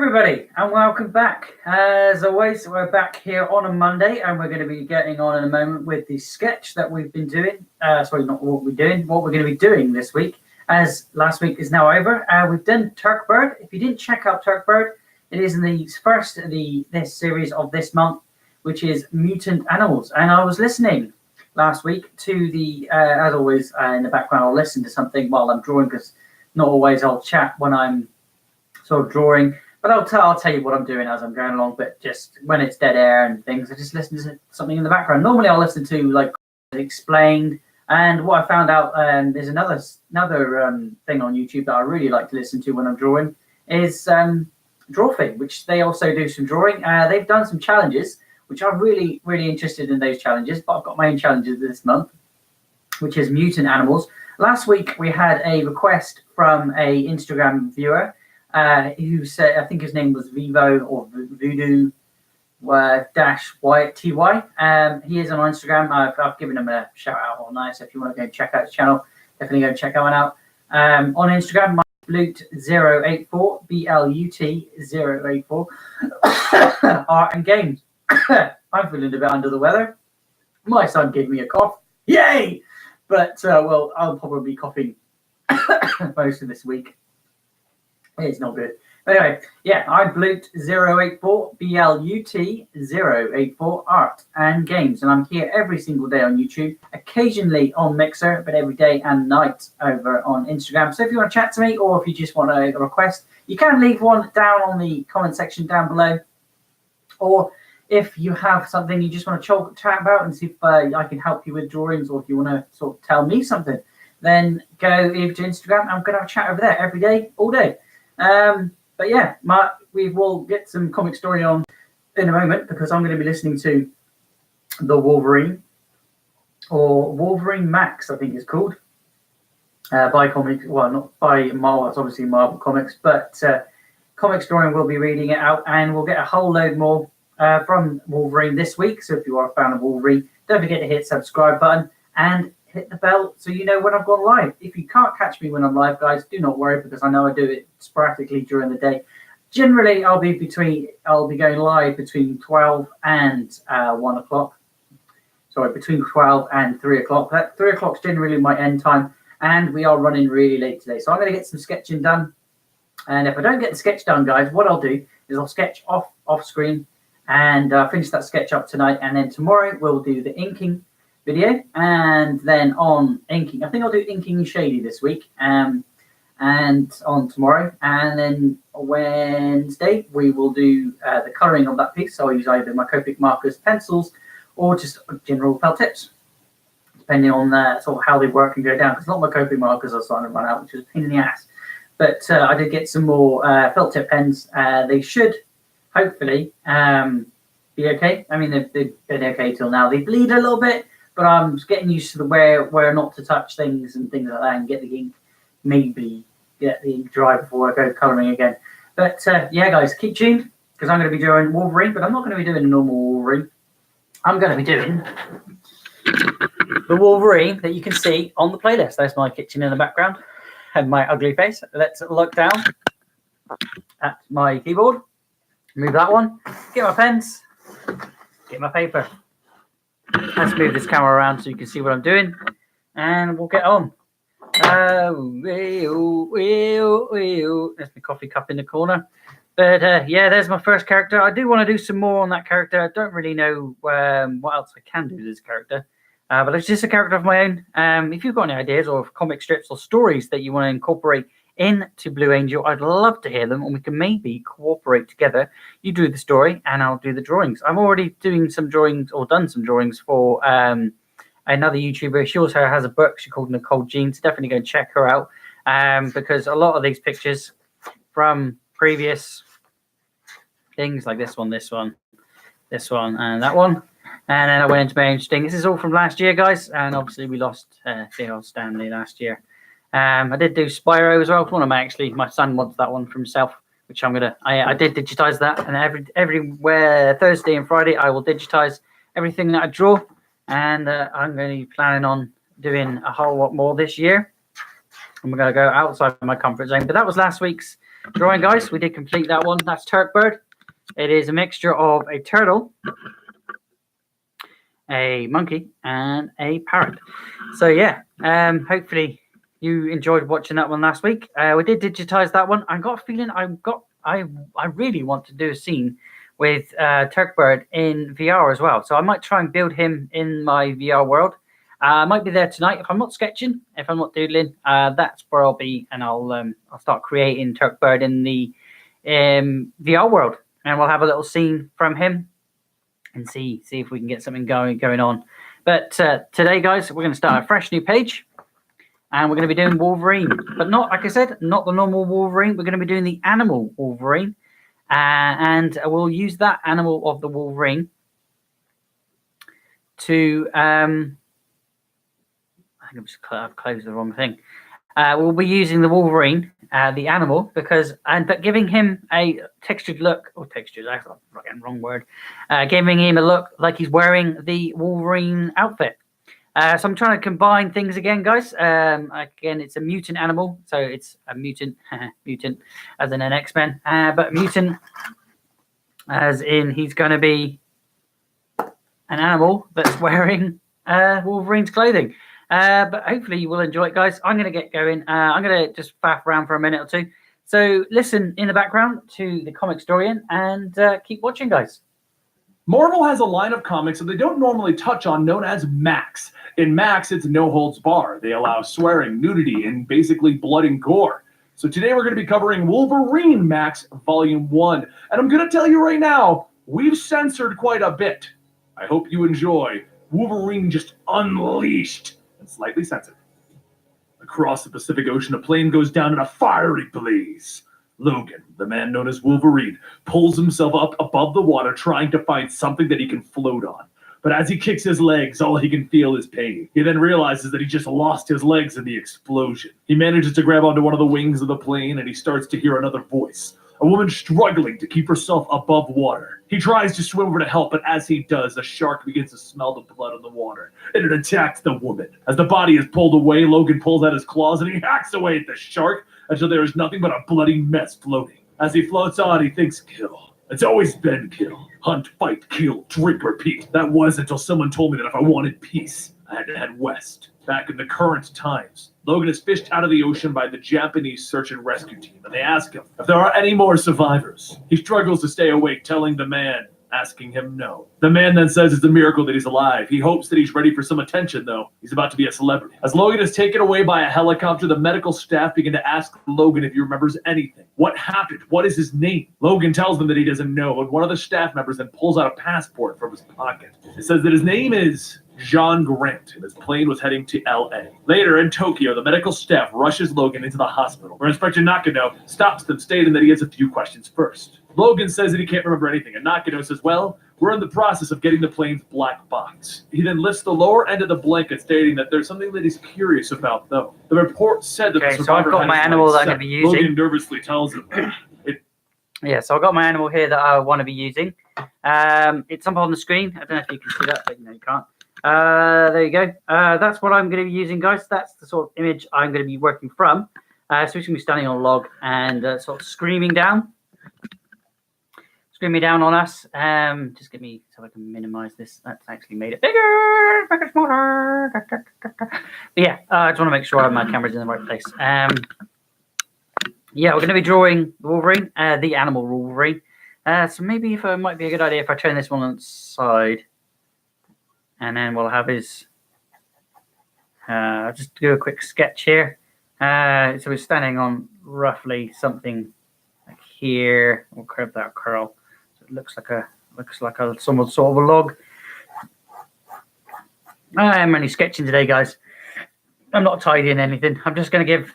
everybody, and welcome back. As always, we're back here on a Monday, and we're going to be getting on in a moment with the sketch that we've been doing. Sorry, not what we're doing, what we're going to be doing this week, as last week is now over. We've done Turkbird. If you didn't check out Turkbird, it is in the first of this series of this month, which is Mutant Animals. And I was listening last week to the, as always, in the background, I'll listen to something while I'm drawing, because not always I'll chat when I'm sort of drawing. But I'll tell you what I'm doing as I'm going along. But just when it's dead air and things, I just listen to something in the background. Normally, I'll listen to like Explained. And what I found out, there's another thing on YouTube that I really like to listen to when I'm drawing is Drawfing, which they also do some drawing. They've done some challenges, which I'm really interested in those challenges. But I've got my own challenges this month, which is Mutant Animals. Last week we had a request from a Instagram viewer. Who said, I think his name was Vivo or Voodoo dash YTY. He is on Instagram. I've given him a shout out on there. So if you want to go check out his channel, definitely go check that one out. On Instagram, my Blut084, BLUT084, art and games. I'm feeling a bit under the weather. My son gave me a cough. Yay! But, well, I'll probably be coughing most of this week. It's not good. But anyway, yeah, I'm Blut084, BLUT084, art and games. And I'm here every single day on YouTube, occasionally on Mixer, but every day and night over on Instagram. So if you want to chat to me, or if you just want a request, you can leave one down on the comment section down below. Or if you have something you just want to chat about and see if I can help you with drawings, or if you want to sort of tell me something, then go over to Instagram. I'm going to have a chat over there every day, all day. But yeah, we will get some comic story on in a moment, because I'm going to be listening to the Wolverine, or Wolverine Max, I think it's called, by comics. Well, not by Marvel, it's obviously Marvel Comics, but comic story, we'll be reading it out, and we'll get a whole load more from Wolverine this week. So if you are a fan of Wolverine, don't forget to hit the subscribe button and hit the bell so you know when I've gone live. If you can't catch me when I'm live, guys, do not worry, because I know I do it sporadically during the day. Generally, I'll be going live between 12 and 1 o'clock. Sorry, between 12 and 3 o'clock. That 3 o'clock is generally my end time, and we are running really late today. So I'm going to get some sketching done. And if I don't get the sketch done, guys, what I'll do is I'll sketch off screen and finish that sketch up tonight. And then tomorrow we'll do the inking video, and then on inking, I think I'll do inking shady this week, and on tomorrow, and then Wednesday we will do the colouring of that piece. So I'll use either my Copic markers, pencils, or just general felt tips, depending on sort of how they work and go down, because a lot of my Copic markers are starting to run out, which is a pain in the ass. But I did get some more felt tip pens. They should hopefully be okay. I mean, they've been okay till now. They bleed a little bit, but I'm getting used to the where not to touch things and things like that, and get the ink, maybe get the ink dry before I go colouring again. But yeah, guys, keep tuned, because I'm going to be doing Wolverine, but I'm not going to be doing normal Wolverine. I'm going to be doing the Wolverine that you can see on the playlist. There's my kitchen in the background and my ugly face. Let's look down at my keyboard. Move that one. Get my pens. Get my paper. Let's move this camera around so you can see what I'm doing, and we'll get on. There's my coffee cup in the corner. But yeah, there's my first character. I do want to do some more on that character. I don't really know what else I can do with this character, but it's just a character of my own. If you've got any ideas or comic strips or stories that you want to incorporate into Blue Angel, I'd love to hear them, and we can maybe cooperate together. You do the story and I'll do the drawings. I'm already doing some drawings, or done some drawings, for another YouTuber. She also has a book. She's called Nicole Jean, so definitely go check her out, because a lot of these pictures from previous things, like this one, and that one, and then I went into my own thing. This is all from last year, guys, and obviously we lost Theo Stanley last year. I did do Spyro as well. One of my son wants that one for himself, which I did digitize that, and everywhere Thursday and Friday I will digitize everything that I draw, and I'm going to be planning on doing a whole lot more this year. And we're going to go outside my comfort zone. But that was last week's drawing, guys. We did complete that one. That's Turk Bird. It is a mixture of a turtle, a monkey, and a parrot. So yeah, hopefully you enjoyed watching that one last week. We did digitize that one. I got a feeling I really want to do a scene with Turk Bird in VR as well. So I might try and build him in my VR world. I might be there tonight if I'm not sketching, if I'm not doodling. That's where I'll be, and I'll start creating Turk Bird in the VR world, and we'll have a little scene from him and see if we can get something going on. But today, guys, we're going to start a fresh new page, and we're going to be doing Wolverine, but not, like I said, not the normal Wolverine. We're going to be doing the animal Wolverine, and we'll use that animal of the Wolverine to I think I've closed the wrong thing. We'll be using the Wolverine, the animal, but giving him a textured look, that's the wrong word. Giving him a look like he's wearing the Wolverine outfit. So I'm trying to combine things again, guys. Again, it's a mutant animal, so it's a mutant, mutant as in an X-Men, but mutant as in he's going to be an animal that's wearing Wolverine's clothing. But hopefully you will enjoy it, guys. I'm going to get going. I'm going to just faff around for a minute or two. So listen in the background to the comic historian and keep watching, guys. Marvel has a line of comics that they don't normally touch on known as Max. In Max, it's no holds barred. They allow swearing, nudity, and basically blood and gore. So today we're going to be covering Wolverine Max Volume 1. And I'm going to tell you right now, we've censored quite a bit. I hope you enjoy Wolverine just unleashed. Slightly sensitive. Across the Pacific Ocean, a plane goes down in a fiery blaze. Logan, the man known as Wolverine, pulls himself up above the water trying to find something that he can float on. But as he kicks his legs, all he can feel is pain. He then realizes that he just lost his legs in the explosion. He manages to grab onto one of the wings of the plane and he starts to hear another voice. A woman struggling to keep herself above water. He tries to swim over to help, but as he does, a shark begins to smell the blood in the water, and it attacks the woman. As the body is pulled away, Logan pulls out his claws and he hacks away at the shark until there is nothing but a bloody mess floating. As he floats on, he thinks kill. It's always been kill. Hunt, fight, kill, drink, repeat. That was until someone told me that if I wanted peace, I had to head west. Back in the current times, Logan is fished out of the ocean by the Japanese search and rescue team, and they ask him if there are any more survivors. He struggles to stay awake, telling the man, asking him no. The man then says it's a miracle that he's alive. He hopes that he's ready for some attention, though. He's about to be a celebrity. As Logan is taken away by a helicopter, the medical staff begin to ask Logan if he remembers anything. What happened? What is his name? Logan tells them that he doesn't know, and one of the staff members then pulls out a passport from his pocket. It says that his name is John Grant, and his plane was heading to L.A. Later in Tokyo, the medical staff rushes Logan into the hospital, where Inspector Nakano stops them, stating that he has a few questions first. Logan says that he can't remember anything, and Nakano says, well, we're in the process of getting the plane's black box. He then lists the lower end of the blanket, stating that there's something that he's curious about, though. The report said that the survivor so I've got my animal that I'm going to be using. Logan nervously tells him. Yeah, so I've got my animal here that I want to be using. It's up on the screen. I don't know if you can see that, but you can't. There you go. That's what I'm going to be using, guys. That's the sort of image I'm going to be working from. So he's going to be standing on a log and sort of screaming down on us. Just give me so I can minimize this. That's actually made it bigger, make it smaller. But yeah, I just want to make sure my camera's in the right place. Yeah, we're going to be drawing the Wolverine, the animal Wolverine. So maybe if it might be a good idea if I turn this one on its side. And then we'll have his, just do a quick sketch here. So we're standing on roughly something like here. We'll curve that curl. So it looks like a somewhat sort of a log. I'm only sketching today, guys. I'm not tidying anything. I'm just going to give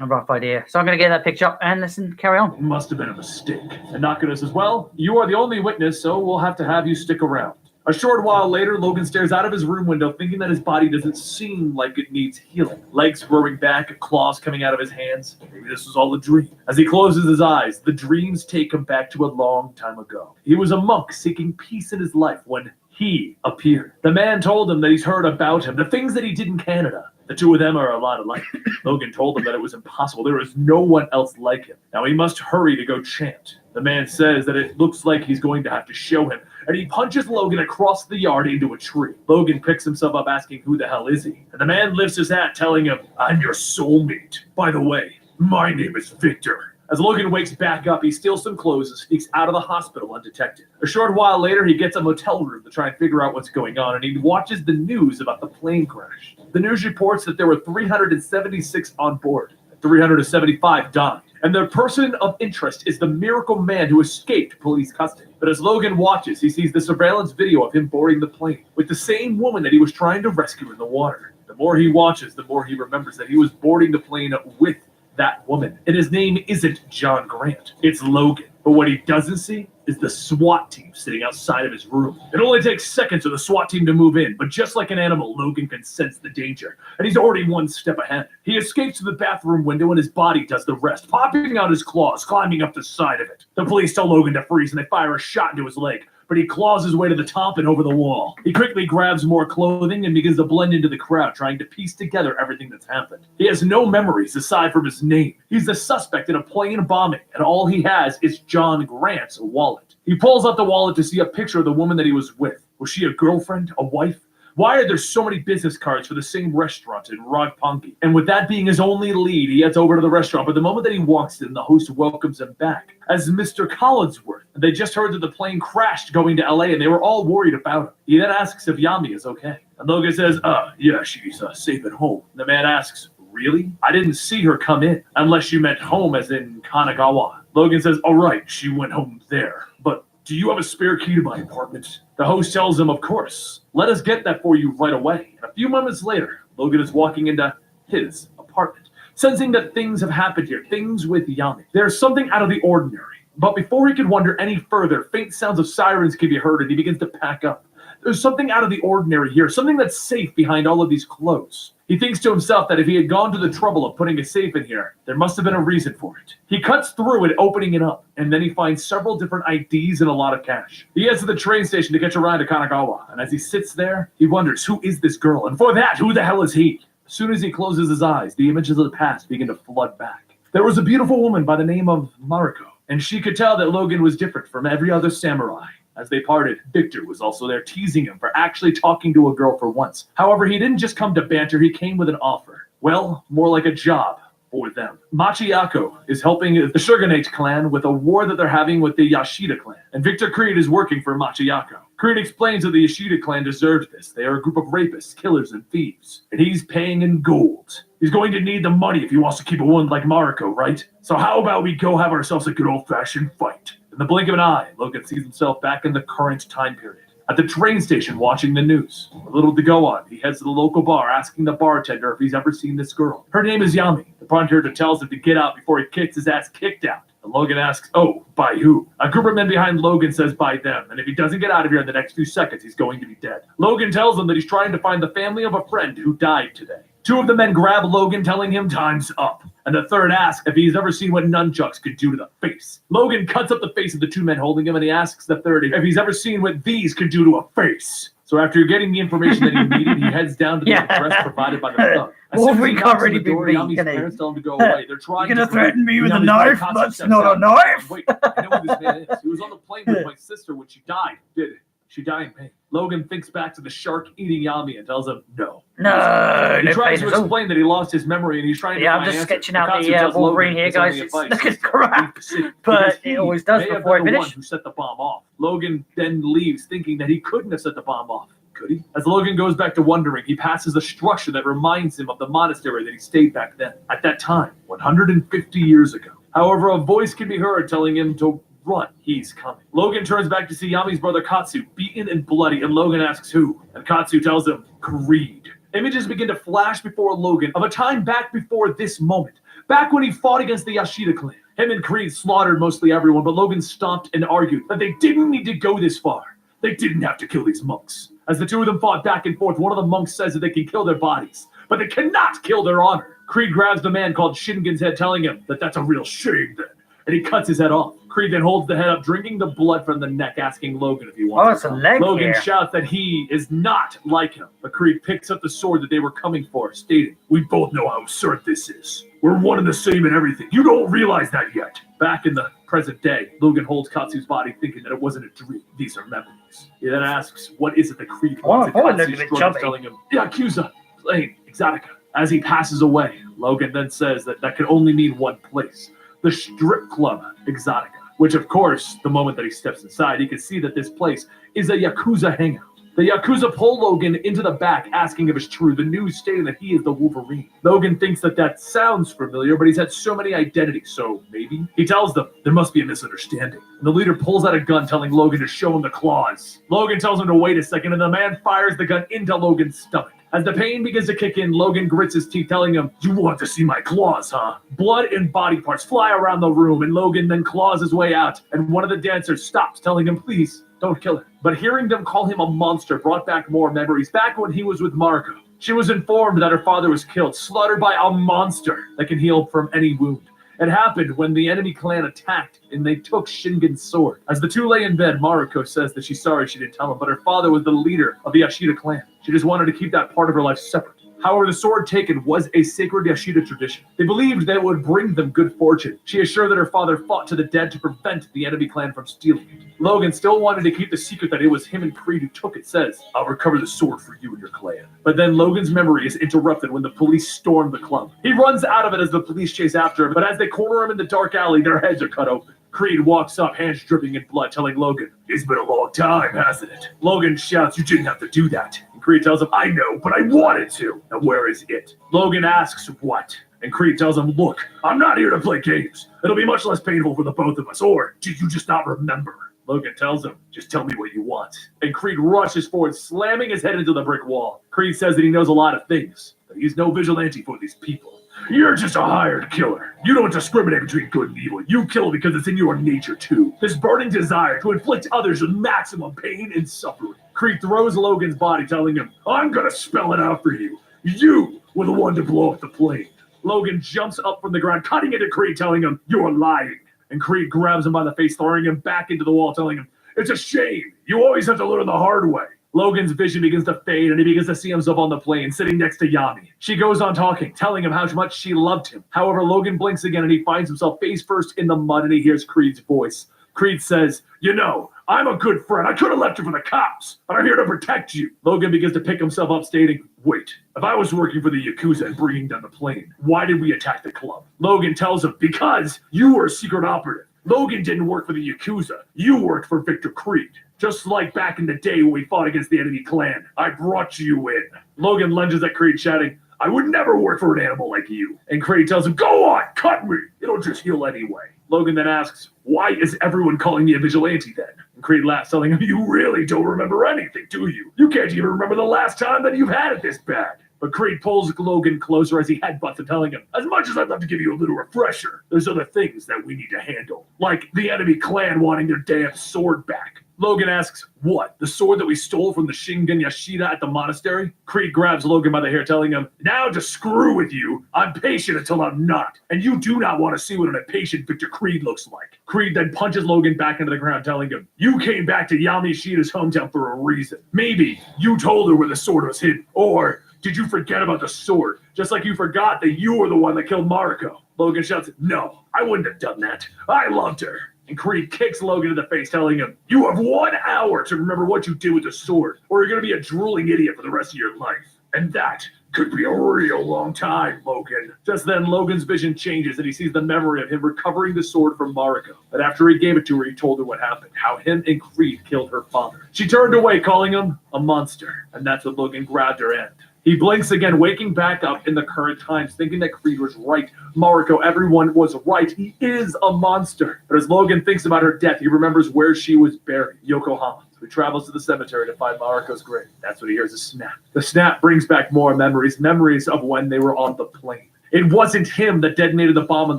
a rough idea. So I'm going to get that picture up and listen, carry on. It must have been a mistake. And Nakano says, well, you are the only witness, so we'll have to have you stick around. A short while later, Logan stares out of his room window, thinking that his body doesn't seem like it needs healing. Legs growing back, claws coming out of his hands. Maybe this was all a dream. As he closes his eyes, the dreams take him back to a long time ago. He was a monk seeking peace in his life when he appeared. The man told him that he's heard about him, the things that he did in Canada. The two of them are a lot alike. Logan told him that it was impossible. There is no one else like him. Now he must hurry to go chant. The man says that it looks like he's going to have to show him, and he punches Logan across the yard into a tree. Logan picks himself up asking who the hell is he? And the man lifts his hat telling him, I'm your soulmate. By the way, my name is Victor. As Logan wakes back up, he steals some clothes and sneaks out of the hospital undetected. A short while later, he gets a motel room to try and figure out what's going on, and he watches the news about the plane crash. The news reports that there were 376 on board, and 375 died. And the person of interest is the miracle man who escaped police custody. But as Logan watches, he sees the surveillance video of him boarding the plane with the same woman that he was trying to rescue in the water. The more he watches, the more he remembers that he was boarding the plane with that woman. And his name isn't John Grant, it's Logan. But what he doesn't see is the SWAT team sitting outside of his room. It only takes seconds for the SWAT team to move in, but just like an animal, Logan can sense the danger, and he's already one step ahead. He escapes to the bathroom window, and his body does the rest, popping out his claws, climbing up the side of it. The police tell Logan to freeze, and they fire a shot into his leg, but he claws his way to the top and over the wall. He quickly grabs more clothing and begins to blend into the crowd, trying to piece together everything that's happened. He has no memories aside from his name. He's the suspect in a plane bombing, and all he has is John Grant's wallet. He pulls out the wallet to see a picture of the woman that he was with. Was she a girlfriend? A wife? Why are there so many business cards for the same restaurant in Ronpunky? And with that being his only lead, he heads over to the restaurant. But the moment that he walks in, the host welcomes him back as Mr. Collinsworth. They just heard that the plane crashed going to LA, and they were all worried about him. He then asks if Yami is okay. And Logan says, yeah, she's safe at home. And the man asks, really? I didn't see her come in, unless you meant home as in Kanagawa. Logan says, all right, she went home there. But do you have a spare key to my apartment? The host tells him, of course. Let us get that for you right away. And a few moments later, Logan is walking into his apartment, sensing that things have happened here, things with Yami. There's something out of the ordinary. But before he could wonder any further, faint sounds of sirens can be heard, and he begins to pack up. There's something out of the ordinary here, something that's safe behind all of these clothes. He thinks to himself that if he had gone to the trouble of putting a safe in here, there must have been a reason for it. He cuts through it, opening it up, and then he finds several different IDs and a lot of cash. He heads to the train station to catch a ride to Kanagawa, and as he sits there, he wonders, who is this girl? And for that, who the hell is he? As soon as he closes his eyes, the images of the past begin to flood back. There was a beautiful woman by the name of Mariko, and she could tell that Logan was different from every other samurai. As they parted, Victor was also there teasing him for actually talking to a girl for once. However, he didn't just come to banter, he came with an offer. Well, more like a job for them. Machiyako is helping the Shogunate clan with a war that they're having with the Yashida clan, and Victor Creed is working for Machiyako. Creed explains that the Yashida clan deserved this. They are a group of rapists, killers, and thieves, and he's paying in gold. He's going to need the money if he wants to keep a woman like Mariko, right? So how about we go have ourselves a good old-fashioned fight? In the blink of an eye, Logan sees himself back in the current time period. At the train station watching the news. A little to go on, he heads to the local bar asking the bartender if he's ever seen this girl. Her name is Yami. The bartender tells him to get out before he gets his ass kicked out. And Logan asks, oh, by who? A group of men behind Logan says by them, and if he doesn't get out of here in the next few seconds, he's going to be dead. Logan tells them that he's trying to find the family of a friend who died today. Two of the men grab Logan, telling him time's up. And the third asks if he's ever seen what nunchucks could do to the face. Logan cuts up the face of the two men holding him, and he asks the third if he's ever seen what these could do to a face. So after getting the information that he needed, he heads down to the address provided by the thug. Wolverine can't really be mean, Yami's can he? parents tell him to go away. They're trying You're gonna to threaten me with a Yami's knife? concept That's steps not a out. knife! Wait, I know who this man is. He was on the plane with my sister when she died. Did she die in pain? Logan thinks back to the shark eating Yami and tells him no. No, He no tries pain to at all. explain that he lost his memory and he's trying to Yeah, I'm find just answers. sketching out Katsu the tells Wolverine Logan here, it's only guys. advice. Look at He's crap. because But he it always does may have before I been the one finish. who set the bomb off. Logan then leaves thinking that he couldn't have set the bomb off. Could he? As Logan goes back to wondering, he passes a structure that reminds him of the monastery that he stayed back then. At that time, 150 years ago. However, a voice can be heard telling him to run. He's coming. Logan turns back to see Yami's brother Katsu, beaten and bloody, and Logan asks who. And Katsu tells him, Creed. Images begin to flash before Logan of a time back before this moment. Back when he fought against the Yashida clan. Him and Creed slaughtered mostly everyone, but Logan stopped and argued that they didn't need to go this far. They didn't have to kill these monks. As the two of them fought back and forth, one of the monks says that they can kill their bodies, but they cannot kill their honor. Creed grabs the man called Shingen's head, telling him that that's a real shame then. and he cuts his head off. Creed then holds the head up, drinking the blood from the neck, asking Logan if he Oh, wants it's to a come. leg Logan here. shouts that he is not like him, but Creed picks up the sword that they were coming for, stating, "We both know how absurd this is. We're one and the same in everything. You don't realize that yet." Back in the present day, Logan holds Katsu's body, thinking that it wasn't a dream. These are memories. He then asks, what is it that Creed wants? Oh, And look Katsu at it struggles, jumping. telling him, Yakuza, playing Exotica. As he passes away, Logan then says that could only mean one place, the strip club Exotica, which of course, the moment that he steps inside, he can see that this place is a Yakuza hangout. The Yakuza pull Logan into the back, asking if it's true, the news stating that he is the Wolverine. Logan thinks that sounds familiar, but he's had so many identities, so maybe? He tells them there must be a misunderstanding. And the leader pulls out a gun, telling Logan to show him the claws. Logan tells him to wait a second, and the man fires the gun into Logan's stomach. As the pain begins to kick in, Logan grits his teeth, telling him, "You want to see my claws, huh?" Blood and body parts fly around the room, and Logan then claws his way out, and one of the dancers stops, telling him, "Please, don't kill her." But hearing them call him a monster brought back more memories, back when he was with Mariko. She was informed that her father was killed, slaughtered by a monster that can heal from any wound. It happened when the enemy clan attacked and they took Shingen's sword. As the two lay in bed, Mariko says that she's sorry she didn't tell him, but her father was the leader of the Yashida clan. She just wanted to keep that part of her life separate. However, the sword taken was a sacred Yashida tradition. They believed that it would bring them good fortune. She is sure that her father fought to the death to prevent the enemy clan from stealing it. Logan still wanted to keep the secret that it was him and Creed who took it, says, "I'll recover the sword for you and your clan." But then Logan's memory is interrupted when the police storm the club. He runs out of it as the police chase after him, but as they corner him in the dark alley, their heads are cut open. Creed walks up, hands dripping in blood, telling Logan, "It's been a long time, hasn't it?" Logan shouts, "You didn't have to do that." And Creed tells him, "I know, but I wanted to." "Now where is it?" Logan asks, "What?" And Creed tells him, "Look, I'm not here to play games. It'll be much less painful for the both of us, or do you just not remember?" Logan tells him, "Just tell me what you want." And Creed rushes forward, slamming his head into the brick wall. Creed says that he knows a lot of things, but he's no vigilante for these people. "You're just a hired killer. You don't discriminate between good and evil. You kill because it's in your nature too. This burning desire to inflict others with maximum pain and suffering." Creed throws Logan's body, telling him, "I'm gonna spell it out for you. You were the one to blow up the plane." Logan jumps up from the ground, cutting into Creed, telling him, "You're lying." And Creed grabs him by the face, throwing him back into the wall, telling him, "It's a shame. You always have to learn the hard way." Logan's vision begins to fade, and he begins to see himself on the plane, sitting next to Yami. She goes on talking, telling him how much she loved him. However, Logan blinks again, and he finds himself face first in the mud, and he hears Creed's voice. Creed says, "You know, I'm a good friend. I could have left you for the cops, but I'm here to protect you." Logan begins to pick himself up, stating, "Wait, if I was working for the Yakuza and bringing down the plane, why did we attack the club?" Logan tells him, "Because you were a secret operative. Logan didn't work for the Yakuza. You worked for Victor Creed. Just like back in the day when we fought against the enemy clan. I brought you in." Logan lunges at Creed, shouting, "I would never work for an animal like you." And Creed tells him, "Go on, cut me. It'll just heal anyway." Logan then asks, "Why is everyone calling me a vigilante then?" And Creed laughs, telling him, "You really don't remember anything, do you? You can't even remember the last time that you've had it this bad." But Creed pulls Logan closer as he headbutts him, telling him, "As much as I'd love to give you a little refresher, there's other things that we need to handle. Like the enemy clan wanting their damn sword back." Logan asks, "What? The sword that we stole from the Shingen Yashida at the monastery?" Creed grabs Logan by the hair, telling him, "Now to screw with you, I'm patient until I'm not. And you do not want to see what an impatient Victor Creed looks like." Creed then punches Logan back into the ground, telling him, "You came back to Yami Ishida's hometown for a reason. Maybe you told her where the sword was hidden. Or did you forget about the sword? Just like you forgot that you were the one that killed Mariko." Logan shouts, "No, I wouldn't have done that. I loved her." And Creed kicks Logan in the face, telling him, "You have 1 hour to remember what you did with the sword, or you're going to be a drooling idiot for the rest of your life. And that could be a real long time, Logan." Just then, Logan's vision changes, and he sees the memory of him recovering the sword from Mariko. But after he gave it to her, he told her what happened, how him and Creed killed her father. She turned away, calling him a monster, and that's when Logan grabbed her end. He blinks again, waking back up in the current times, thinking that Creed was right. Mariko, everyone was right. He is a monster. But as Logan thinks about her death, he remembers where she was buried, Yokohama. So he travels to the cemetery to find Mariko's grave. That's when he hears a snap. The snap brings back more memories of when they were on the plane. It wasn't him that detonated the bomb on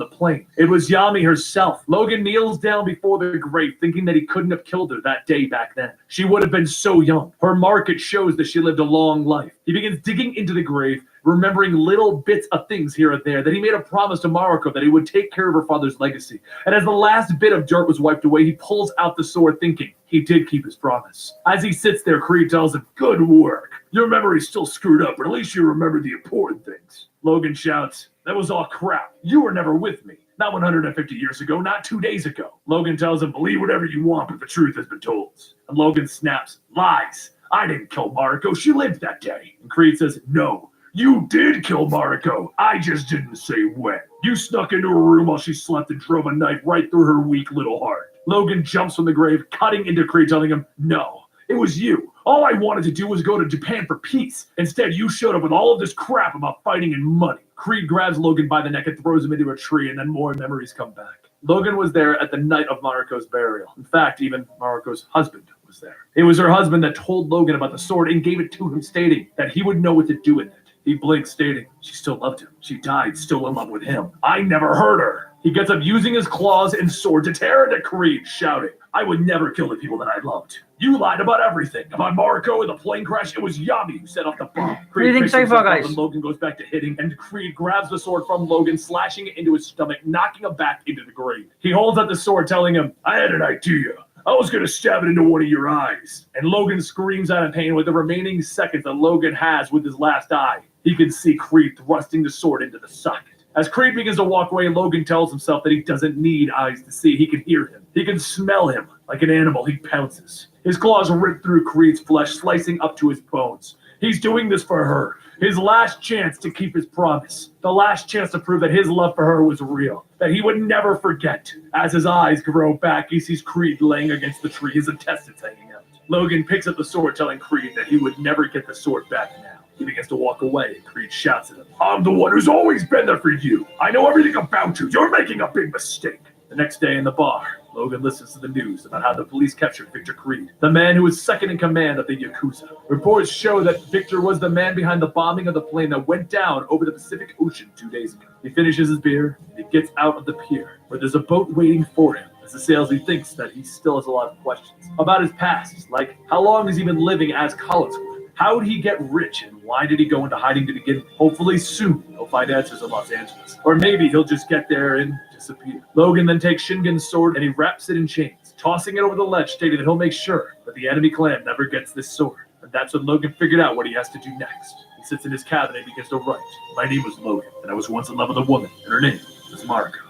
the plane. It was Yami herself. Logan kneels down before the grave, thinking that he couldn't have killed her that day back then. She would have been so young. Her market shows that she lived a long life. He begins digging into the grave, remembering little bits of things here and there, that he made a promise to Mariko that he would take care of her father's legacy. And as the last bit of dirt was wiped away, he pulls out the sword thinking he did keep his promise. As he sits there, Creed tells him, "Good work. Your memory's still screwed up, but at least you remember the important things." Logan shouts, "That was all crap. You were never with me. Not 150 years ago, not 2 days ago." Logan tells him, "Believe whatever you want, but the truth has been told." And Logan snaps, "Lies. I didn't kill Mariko. She lived that day." And Creed says, "No, you did kill Mariko. I just didn't say when. You snuck into her room while she slept and drove a knife right through her weak little heart." Logan jumps from the grave, cutting into Creed, telling him, "No, it was you. All I wanted to do was go to Japan for peace. Instead, you showed up with all of this crap about fighting and money." Creed grabs Logan by the neck and throws him into a tree, and then more memories come back. Logan was there at the night of Mariko's burial. In fact, even Mariko's husband was there. It was her husband that told Logan about the sword and gave it to him, stating that he would know what to do with it. He blinked, stating she still loved him. She died still in love with him. "I never hurt her." He gets up using his claws and sword to tear into Creed, shouting, "I would never kill the people that I loved. You lied about everything. About Mariko and the plane crash. It was Yami who set off the bomb." What do you think so far, guys? And Logan goes back to hitting, and Creed grabs the sword from Logan, slashing it into his stomach, knocking him back into the grave. He holds up the sword, telling him, "I had an idea. I was going to stab it into one of your eyes." And Logan screams out in pain. With the remaining seconds that Logan has with his last eye, he can see Creed thrusting the sword into the socket. As Creed begins to walk away, Logan tells himself that he doesn't need eyes to see. He can hear him. He can smell him. Like an animal, he pounces. His claws rip through Creed's flesh, slicing up to his bones. He's doing this for her. His last chance to keep his promise. The last chance to prove that his love for her was real. That he would never forget. As his eyes grow back, he sees Creed laying against the tree, his intestines hanging out. Logan picks up the sword, telling Creed that he would never get the sword back now. He begins to walk away, and Creed shouts at him, "I'm the one who's always been there for you. I know everything about you. You're making a big mistake." The next day in the bar, Logan listens to the news about how the police captured Victor Creed, the man who was second in command of the Yakuza. Reports show that Victor was the man behind the bombing of the plane that went down over the Pacific Ocean 2 days ago. He finishes his beer, and he gets out of the pier, where there's a boat waiting for him. As the salesman thinks that he still has a lot of questions about his past, like how long has he been living as college student? How did he get rich, and why did he go into hiding to begin? Hopefully soon he'll find answers in Los Angeles. Or maybe he'll just get there and disappear. Logan then takes Shingen's sword and he wraps it in chains, tossing it over the ledge, stating that he'll make sure that the enemy clan never gets this sword. And that's when Logan figured out what he has to do next. He sits in his cabin and begins to write. "My name was Logan, and I was once in love with a woman, and her name was Mariko."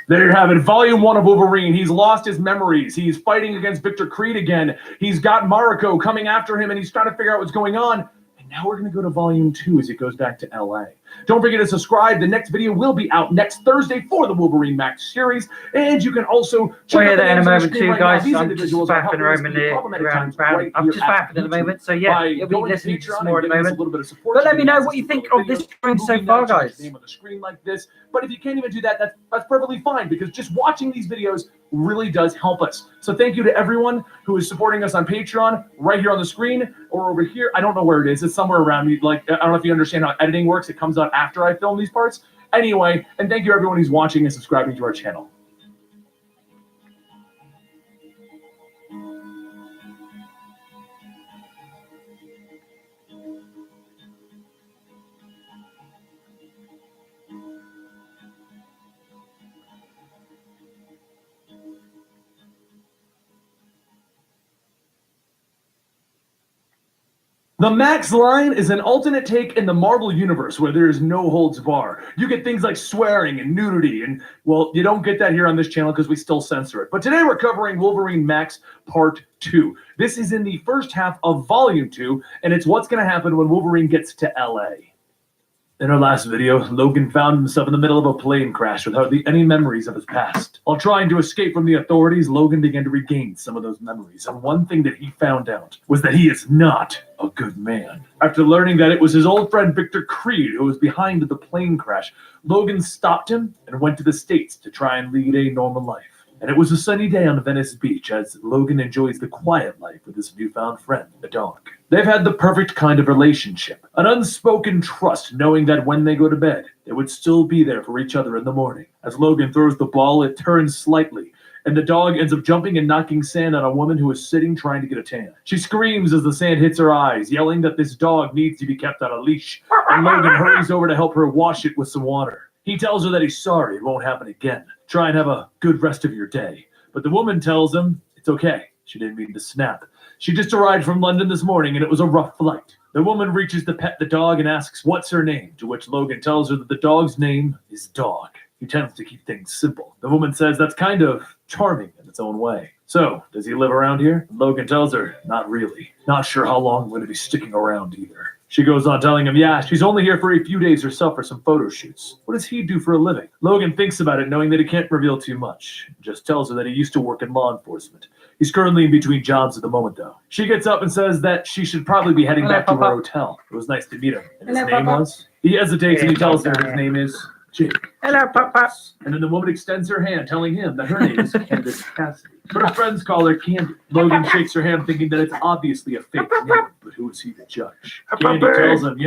There you have it, Volume 1 of Wolverine. He's lost his memories. He's fighting against Victor Creed again. He's got Mariko coming after him, and he's trying to figure out what's going on. And now we're going to go to Volume 2 as he goes back to LA. Don't forget to subscribe. The next video will be out next Thursday for the Wolverine Max series. And you can also check out the in a names on the moment screen too, right guys. now. These I'm just individuals are fapping around I'm just fapping at the moment. So yeah, you'll be listening to some more at the moment. But let me know what you think of this stream so far, guys. Name on the screen like this. But if you can't even do that, that's perfectly fine, because just watching these videos really does help us. So thank you to everyone who is supporting us on Patreon, right here on the screen or over here. I don't know where it is. It's somewhere around me. Like, I don't know if you understand how editing works. It comes out after I film these parts. Anyway, and thank you everyone who's watching and subscribing to our channel. The Max line is an alternate take in the Marvel universe where there is no holds bar. You get things like swearing and nudity, and, well, you don't get that here on this channel because we still censor it. But today we're covering Wolverine Max Part 2. This is in the first half of Volume 2, and it's what's going to happen when Wolverine gets to LA. In our last video, Logan found himself in the middle of a plane crash with hardly any memories of his past. While trying to escape from the authorities, Logan began to regain some of those memories, and one thing that he found out was that he is not a good man. After learning that it was his old friend Victor Creed who was behind the plane crash, Logan stopped him and went to the States to try and lead a normal life. And it was a sunny day on Venice Beach as Logan enjoys the quiet life with his newfound friend, the dog. They've had the perfect kind of relationship, an unspoken trust, knowing that when they go to bed, they would still be there for each other in the morning. As Logan throws the ball, it turns slightly, and the dog ends up jumping and knocking sand on a woman who is sitting trying to get a tan. She screams as the sand hits her eyes, yelling that this dog needs to be kept on a leash, and Logan hurries over to help her wash it with some water. He tells her that he's sorry, it won't happen again. Try and have a good rest of your day. But the woman tells him it's okay. She didn't mean to snap. She just arrived from London this morning and it was a rough flight. The woman reaches to pet the dog and asks what's her name, to which Logan tells her that the dog's name is Dog. He tends to keep things simple. The woman says that's kind of charming in its own way. So, does he live around here? Logan tells her, not really. Not sure how long I'm going to be sticking around either. She goes on telling him, yeah, she's only here for a few days herself for some photo shoots. What does he do for a living? Logan thinks about it, knowing that he can't reveal too much. Just tells her that he used to work in law enforcement. He's currently in between jobs at the moment, though. She gets up and says that she should probably be heading back to her hotel. It was nice to meet him. And his name was? He hesitates and he tells her his name is Jake. Hello, Papa. And then the woman extends her hand, telling him that her name is Candace Cassidy. But her friends call her Candy. Logan shakes her hand, thinking that it's obviously a fake name, but who is he to judge? Candy tells him,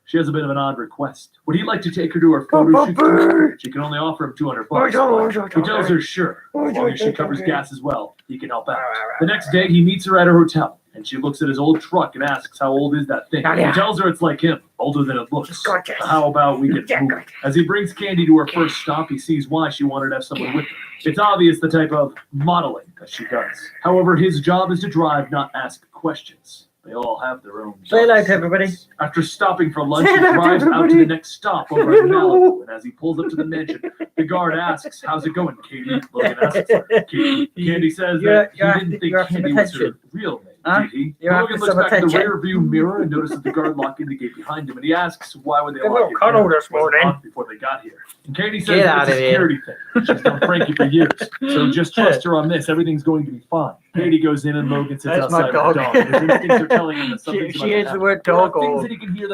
she has a bit of an odd request. Would he like to take her to her photo shoot? She can only offer him $200. He tells her sure, as long as she covers gas as well, he can help out. The next day, he meets her at her hotel, and she looks at his old truck and asks how old is that thing. He tells her it's like him, older than it looks. How about we get moving? As he brings Candy to her first stop, he sees why she wanted to have someone with her. It's obvious the type of modeling that she does. However, his job is to drive, not ask questions. They all have their own jobs. Say hello to everybody. After stopping for lunch, he drives out to the next stop over at Malibu. And as he pulls up to the mansion, the guard asks, how's it going, Katie? Logan asks her, Katie. Candy says that he didn't think Candy was her real name, did he? Logan looks back in the rear view mirror and notices the guard locking the gate behind him. And he asks, why would they lock it before they got here? And Katie says it's a security thing. She's known Frankie for years. So just trust her on this. Everything's going to be fine. Katie goes in and Logan sits outside with the dog. His instincts are telling him that something's She hears the word dog, or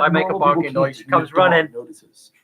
I make a barking noise. She comes running.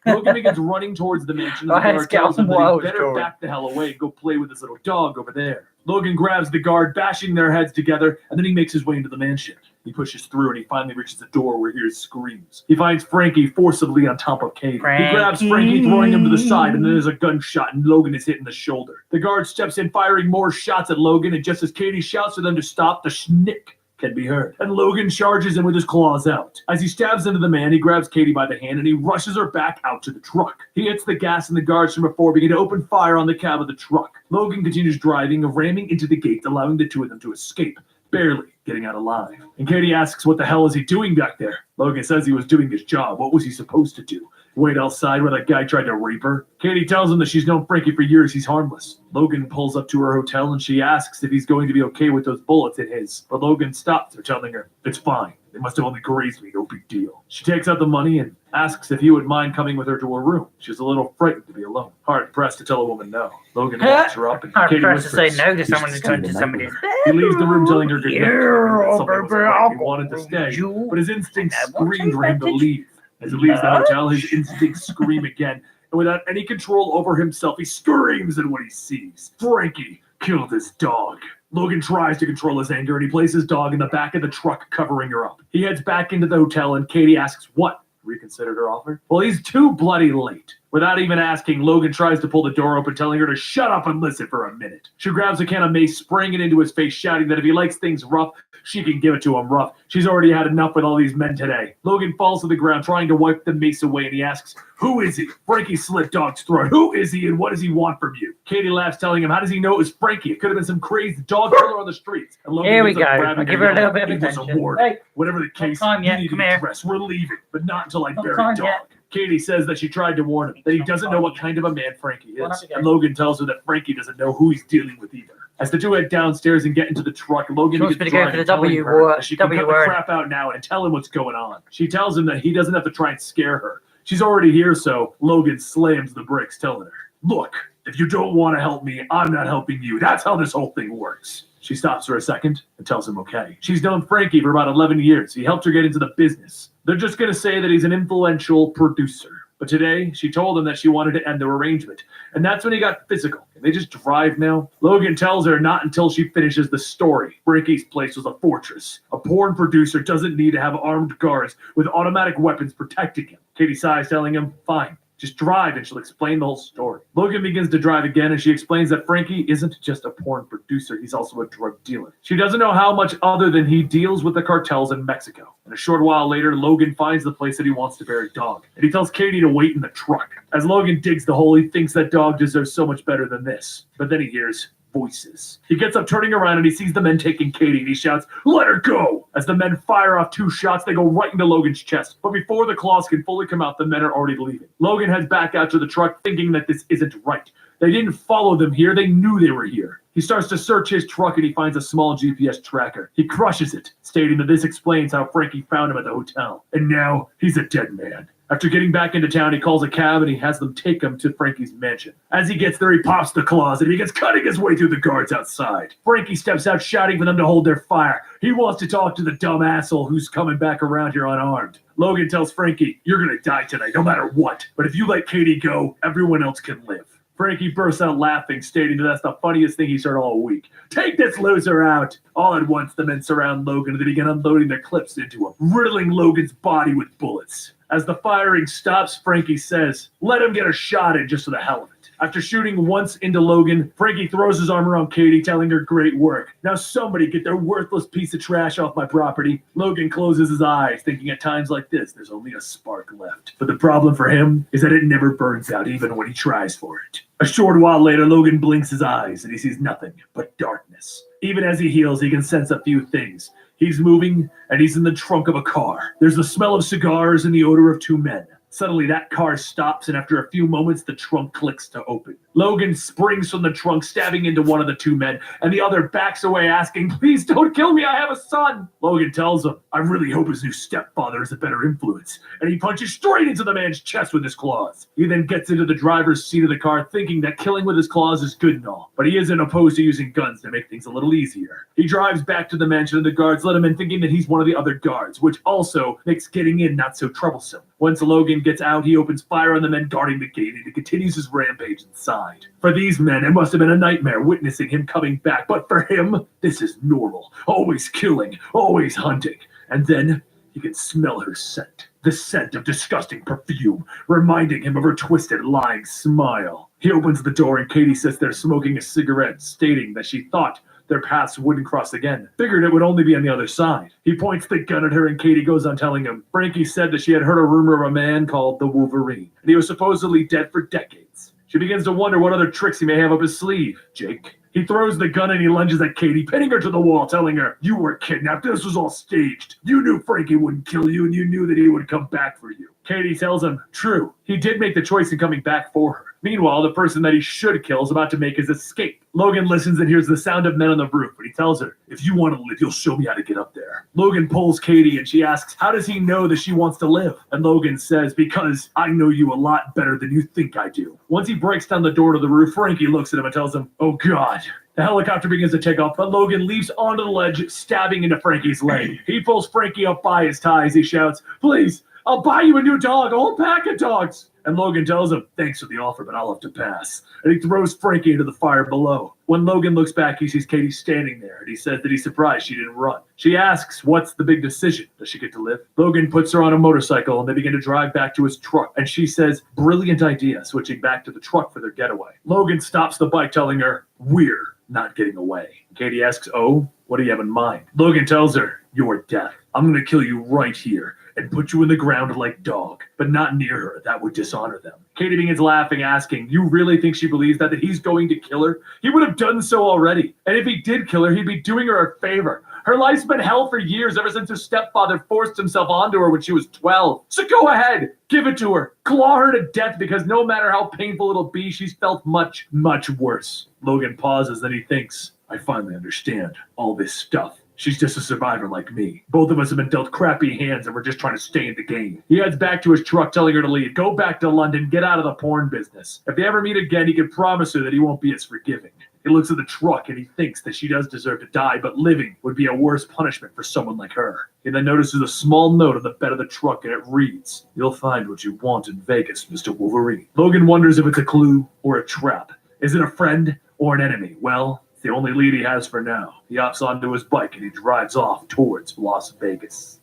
Logan begins running towards the mansion, and the guard tells him that he better back the hell away and go play with his little dog over there. Logan grabs the guard, bashing their heads together, and then he makes his way into the mansion. He pushes through and he finally reaches the door where he hears screams. He finds Frankie forcibly on top of Katie. He grabs Frankie, throwing him to the side, and then there's a gunshot, and Logan is hit in the shoulder. The guard steps in, firing more shots at Logan, and just as Katie shouts for them to stop, the schnick can be heard. And Logan charges him with his claws out. As he stabs into the man, he grabs Katie by the hand and he rushes her back out to the truck. He hits the gas and the guards from before begin to open fire on the cab of the truck. Logan continues driving, ramming into the gate, allowing the two of them to escape, barely getting out alive. And Katie asks what the hell is he doing back there? Logan says he was doing his job. What was he supposed to do? Wait outside where that guy tried to rape her? Katie tells him that she's known Frankie for years. He's harmless. Logan pulls up to her hotel and she asks if he's going to be okay with those bullets in his. But Logan stops her, telling her, it's fine. They must have only grazed me, no big deal. She takes out the money and asks if he would mind coming with her to her room. She's a little frightened to be alone. Hard pressed to tell a woman no. Logan walks her up and Katie whispers, to say no to someone who's going to somebody's bed. He leaves the room telling her good night. He wanted to stay, but his instincts screamed for him to leave. As he leaves the hotel, his instincts scream again, and without any control over himself, he screams at what he sees. Frankie killed his dog. Logan tries to control his anger, and he places his dog in the back of the truck, covering her up. He heads back into the hotel, and Katie asks what? Reconsidered her offer? Well, he's too bloody late. Without even asking, Logan tries to pull the door open, telling her to shut up and listen for a minute. She grabs a can of mace, spraying it into his face, shouting that if he likes things rough, she can give it to him rough. She's already had enough with all these men today. Logan falls to the ground, trying to wipe the mace away, and he asks, who is he? Frankie slit Dog's throat. Who is he, and what does he want from you? Katie laughs, telling him, how does he know it was Frankie? It could have been some crazy dog killer on the streets. And Logan Here we go. I'll give her a little bit of attention. Hey, whatever the case, you need to be dressed. We're leaving, but not until I bury Dog. Katie says that she tried to warn him, that he doesn't know what kind of a man Frankie is. And Logan tells her that Frankie doesn't know who he's dealing with either. As the two head downstairs and get into the truck, Logan begins driving, telling her that she can cut the crap out now and tell him what's going on. She tells him that he doesn't have to try and scare her. She's already here, so Logan slams the bricks, telling her, look, if you don't want to help me, I'm not helping you. That's how this whole thing works. She stops for a second and tells him okay. She's known Frankie for about 11 years. He helped her get into the business. They're just going to say that he's an influential producer. But today, she told him that she wanted to end their arrangement. And that's when he got physical. Can they just drive now? Logan tells her not until she finishes the story. Frankie's place was a fortress. A porn producer doesn't need to have armed guards with automatic weapons protecting him. Katie sighs, telling him, fine. Just drive and she'll explain the whole story. Logan begins to drive again and she explains that Frankie isn't just a porn producer, he's also a drug dealer. She doesn't know how much other than he deals with the cartels in Mexico. And a short while later, Logan finds the place that he wants to bury Dog. And he tells Katie to wait in the truck. As Logan digs the hole, he thinks that Dog deserves so much better than this. But then he hears voices. He gets up, turning around, and he sees the men taking Katie, and he shouts, "Let her go!" As the men fire off 2 shots, they go right into Logan's chest. But before the claws can fully come out, the men are already leaving. Logan heads back out to the truck, thinking that this isn't right. They didn't follow them here, they knew they were here. He starts to search his truck and he finds a small GPS tracker. He crushes it, stating that this explains how Frankie found him at the hotel. And now, he's a dead man. After getting back into town, he calls a cab and he has them take him to Frankie's mansion. As he gets there, he pops the claws and he begins cutting his way through the guards outside. Frankie steps out, shouting for them to hold their fire. He wants to talk to the dumb asshole who's coming back around here unarmed. Logan tells Frankie, "You're gonna die tonight, no matter what. But if you let Katie go, everyone else can live." Frankie bursts out laughing, stating that that's the funniest thing he's heard all week. "Take this loser out!" All at once, the men surround Logan and they begin unloading their clips into him, riddling Logan's body with bullets. As the firing stops, Frankie says, "Let him get a shot in just for the hell of it." After shooting once into Logan, Frankie throws his arm around Katie, telling her great work. "Now somebody get their worthless piece of trash off my property." Logan closes his eyes, thinking at times like this, there's only a spark left. But the problem for him is that it never burns out, even when he tries for it. A short while later, Logan blinks his eyes and he sees nothing but darkness. Even as he heals, he can sense a few things. He's moving, and he's in the trunk of a car. There's the smell of cigars and the odor of 2 men. Suddenly, that car stops, and after a few moments, the trunk clicks to open. Logan springs from the trunk, stabbing into one of the 2 men, and the other backs away, asking, "Please don't kill me, I have a son." Logan tells him, "I really hope his new stepfather is a better influence." And he punches straight into the man's chest with his claws. He then gets into the driver's seat of the car, thinking that killing with his claws is good and all, but he isn't opposed to using guns to make things a little easier. He drives back to the mansion, and the guards let him in, thinking that he's one of the other guards, which also makes getting in not so troublesome. Once Logan gets out, he opens fire on the men guarding the gate, and he continues his rampage inside. For these men, it must have been a nightmare witnessing him coming back, but for him, this is normal. Always killing, always hunting. And then he can smell her scent. The scent of disgusting perfume, reminding him of her twisted, lying smile. He opens the door and Katie sits there smoking a cigarette, stating that she thought their paths wouldn't cross again. Figured it would only be on the other side. He points the gun at her and Katie goes on telling him, Frankie said that she had heard a rumor of a man called the Wolverine, and he was supposedly dead for decades. She begins to wonder what other tricks he may have up his sleeve. Jake. He throws the gun and he lunges at Katie, pinning her to the wall, telling her, "You were kidnapped. This was all staged. You knew Frankie wouldn't kill you, and you knew that he would come back for you." Katie tells him, "True. He did make the choice in coming back for her." Meanwhile, the person that he should kill is about to make his escape. Logan listens and hears the sound of men on the roof, but he tells her, "If you want to live, you'll show me how to get up there." Logan pulls Katie and she asks, how does he know that she wants to live? And Logan says, "Because I know you a lot better than you think I do." Once he breaks down the door to the roof, Frankie looks at him and tells him, "Oh God." The helicopter begins to take off, but Logan leaps onto the ledge, stabbing into Frankie's leg. He pulls Frankie up by his ties. He shouts, "Please, I'll buy you a new dog, a whole pack of dogs." And Logan tells him, "Thanks for the offer, but I'll have to pass." And he throws Frankie into the fire below. When Logan looks back, he sees Katie standing there, and he says that he's surprised she didn't run. She asks, what's the big decision? Does she get to live? Logan puts her on a motorcycle, and they begin to drive back to his truck. And she says, brilliant idea, switching back to the truck for their getaway. Logan stops the bike, telling her, "We're not getting away." Katie asks, "Oh, what do you have in mind?" Logan tells her, "Your death. I'm going to kill you right here and put you in the ground like Dog, but not near her. That would dishonor them." Katie begins laughing, asking, "You really think she believes that he's going to kill her? He would have done so already. And if he did kill her, he'd be doing her a favor. Her life's been hell for years, ever since her stepfather forced himself onto her when she was 12. So go ahead, give it to her. Claw her to death, because no matter how painful it'll be, she's felt much, much worse." Logan pauses, then he thinks, "I finally understand all this stuff. She's just a survivor like me. Both of us have been dealt crappy hands and we're just trying to stay in the game." He heads back to his truck, telling her to leave. Go back to London, get out of the porn business. If they ever meet again, he can promise her that he won't be as forgiving. He looks at the truck and he thinks that she does deserve to die, but living would be a worse punishment for someone like her. He then notices a small note on the bed of the truck and it reads, "You'll find what you want in Vegas, Mr. Wolverine." Logan wonders if it's a clue or a trap. Is it a friend or an enemy? Well, it's the only lead he has for now. He hops onto his bike and he drives off towards Las Vegas.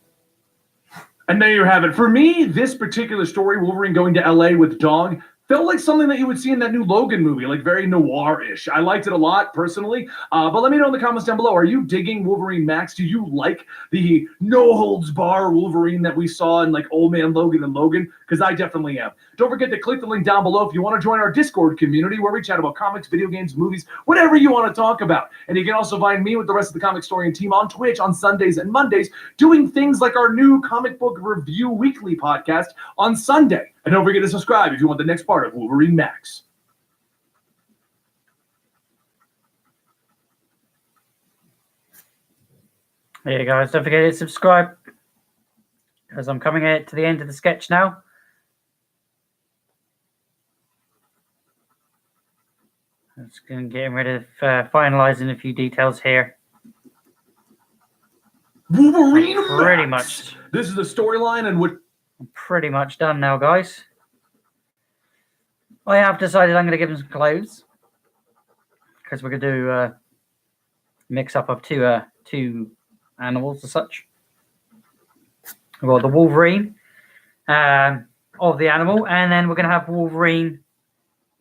And there you have it. For me, this particular story, Wolverine going to LA with Dog, felt like something that you would see in that new Logan movie, like very noir-ish. I liked it a lot, personally. But let me know in the comments down below. Are you digging Wolverine Max? Do you like the no-holds-bar Wolverine that we saw in like Old Man Logan and Logan? Because I definitely am. Don't forget to click the link down below if you want to join our Discord community where we chat about comics, video games, movies, whatever you want to talk about. And you can also find me with the rest of the Comic Historian team on Twitch on Sundays and Mondays doing things like our new comic book review weekly podcast on Sunday. And don't forget to subscribe if you want the next part of Wolverine Max. There you guys. Don't forget to subscribe because I'm coming to the end of the sketch now. I'm just going to get rid of finalizing a few details here. Wolverine Pretty Max. much. This is the storyline and what. I'm pretty much done now, guys. I have decided I'm going to give him some clothes because we're going to do a mix up of two animals as such. We've got the Wolverine of the animal, and then we're going to have Wolverine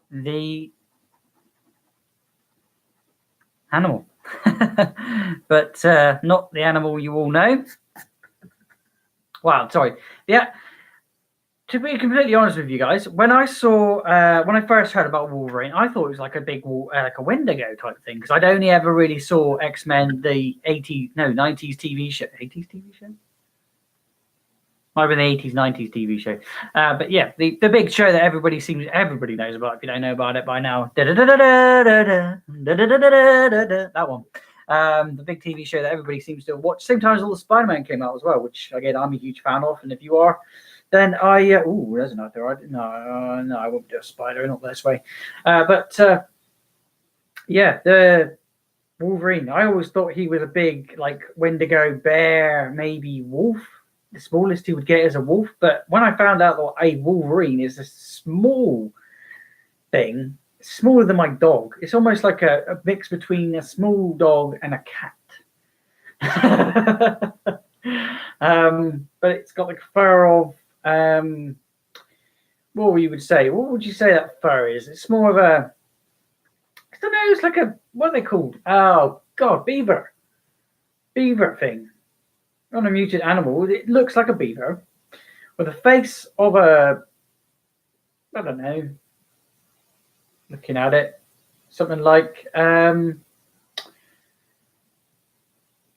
the animal, but not the animal you all know. Wow, sorry. Yeah. To be completely honest with you guys, when I first heard about Wolverine, I thought it was like a big, like a Wendigo type thing, because I'd only ever really saw X-Men, the 90s TV show. 80s TV show? Might have been the 80s, 90s TV show. But yeah, the big show that everybody knows about, if you don't know about it by now. That one. The big TV show that everybody seems to watch. Same time as all the Spider-Man came out as well, which, again, I'm a huge fan of. And if you are, then there's another. No, I won't do a spider, not this way. Yeah, the Wolverine. I always thought he was a big, like, Wendigo, bear, maybe wolf. The smallest he would get is a wolf. But when I found out that a Wolverine is a small thing, smaller than my dog, it's almost like a mix between a small dog and a cat. But it's got the fur of what would you say that fur is? It's more of a, I don't know, it's like a, what are they called? Oh god, beaver thing on a mutant animal. It looks like a beaver with the face of a, I don't know, looking at it, something like well,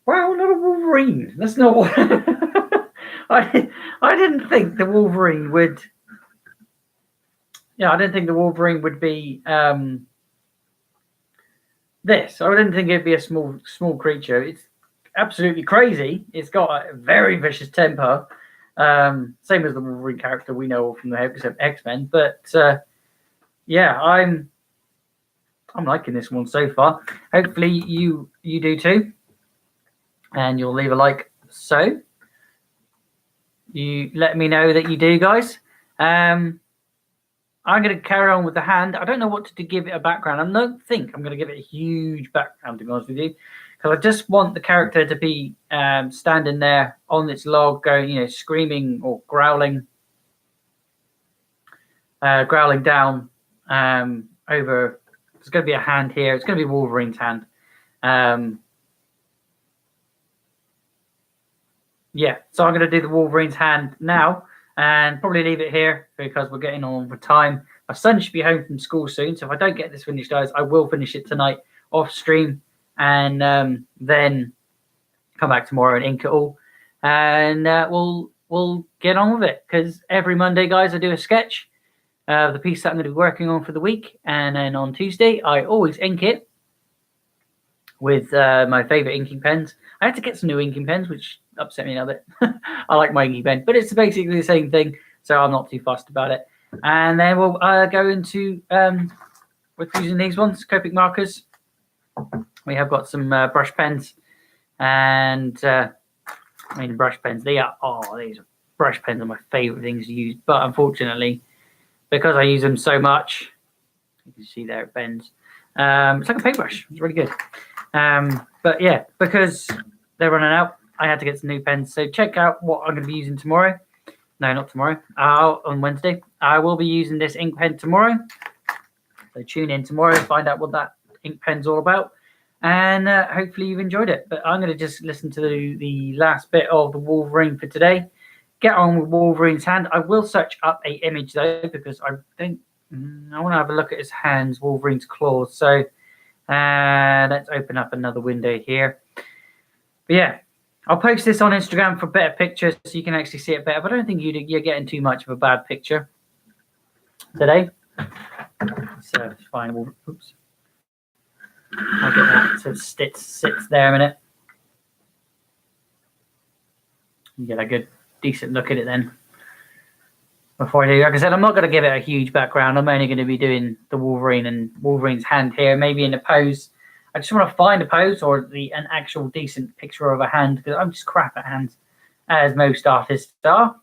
not a Wolverine. That's not what I didn't think the Wolverine would. Yeah, I didn't think the Wolverine would be this. I didn't think it'd be a small creature. It's absolutely crazy. It's got a very vicious temper, same as the Wolverine character we know from the episode X-Men. But yeah, I'm liking this one so far. Hopefully you do too, and you'll leave a like. So you let me know that you do, guys. I'm going to carry on with the hand. I don't know what to give it a background. I don't think I'm going to give it a huge background, to be honest with you, because I just want the character to be standing there on its log, going, screaming or growling down over. There's going to be a hand here. It's going to be Wolverine's hand. Yeah, so I'm going to do the Wolverine's hand now. And probably leave it here because we're getting on for time. My son should be home from school soon, so if I don't get this finished, guys, I will finish it tonight off stream, and then come back tomorrow and ink it all, and we'll get on with it. Because every Monday, guys, I do a sketch of the piece that I'm going to be working on for the week, and then on Tuesday I always ink it with my favorite inking pens. I had to get some new inking pens, which upset me a bit. I like my inking pen, but it's basically the same thing, so I'm not too fussed about it. And then we'll go into with using these ones, Copic markers. We have got some brush pens, and brush pens. These brush pens are my favorite things to use, but unfortunately, because I use them so much, you can see there it bends. It's like a paintbrush. It's really good. But yeah, because they're running out, I had to get some new pens. So check out what I'm going to be using tomorrow. No, not tomorrow. On Wednesday. I will be using this ink pen tomorrow. So tune in tomorrow to find out what that ink pen's all about. And hopefully you've enjoyed it. But I'm going to just listen to the last bit of the Wolverine for today. Get on with Wolverine's hand. I will search up a image though, because I want to have a look at his hands, Wolverine's claws. So let's open up another window here. But yeah, I'll post this on Instagram for better pictures so you can actually see it better. But I don't think you're getting too much of a bad picture today. So it's fine. Oops. I'll get that so it sits there a minute. You get a good, decent look at it then. Before I do, like I said, I'm not going to give it a huge background. I'm only going to be doing the Wolverine and Wolverine's hand here, maybe in a pose. I just want to find a pose or an actual decent picture of a hand, because I'm just crap at hands, as most artists are.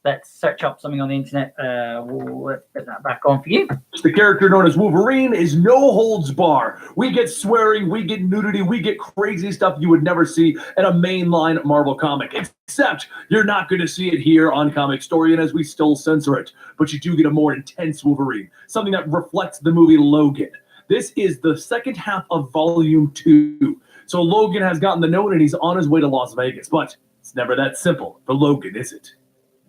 Let's search up something on the internet. Let's put that back on for you. The character known as Wolverine is no holds bar. We get swearing, we get nudity, we get crazy stuff you would never see in a mainline Marvel comic. Except you're not going to see it here on Comic Story, and as we still censor it. But you do get a more intense Wolverine, something that reflects the movie Logan. This is the second half of Volume 2. So Logan has gotten the note and he's on his way to Las Vegas. But it's never that simple for Logan, is it?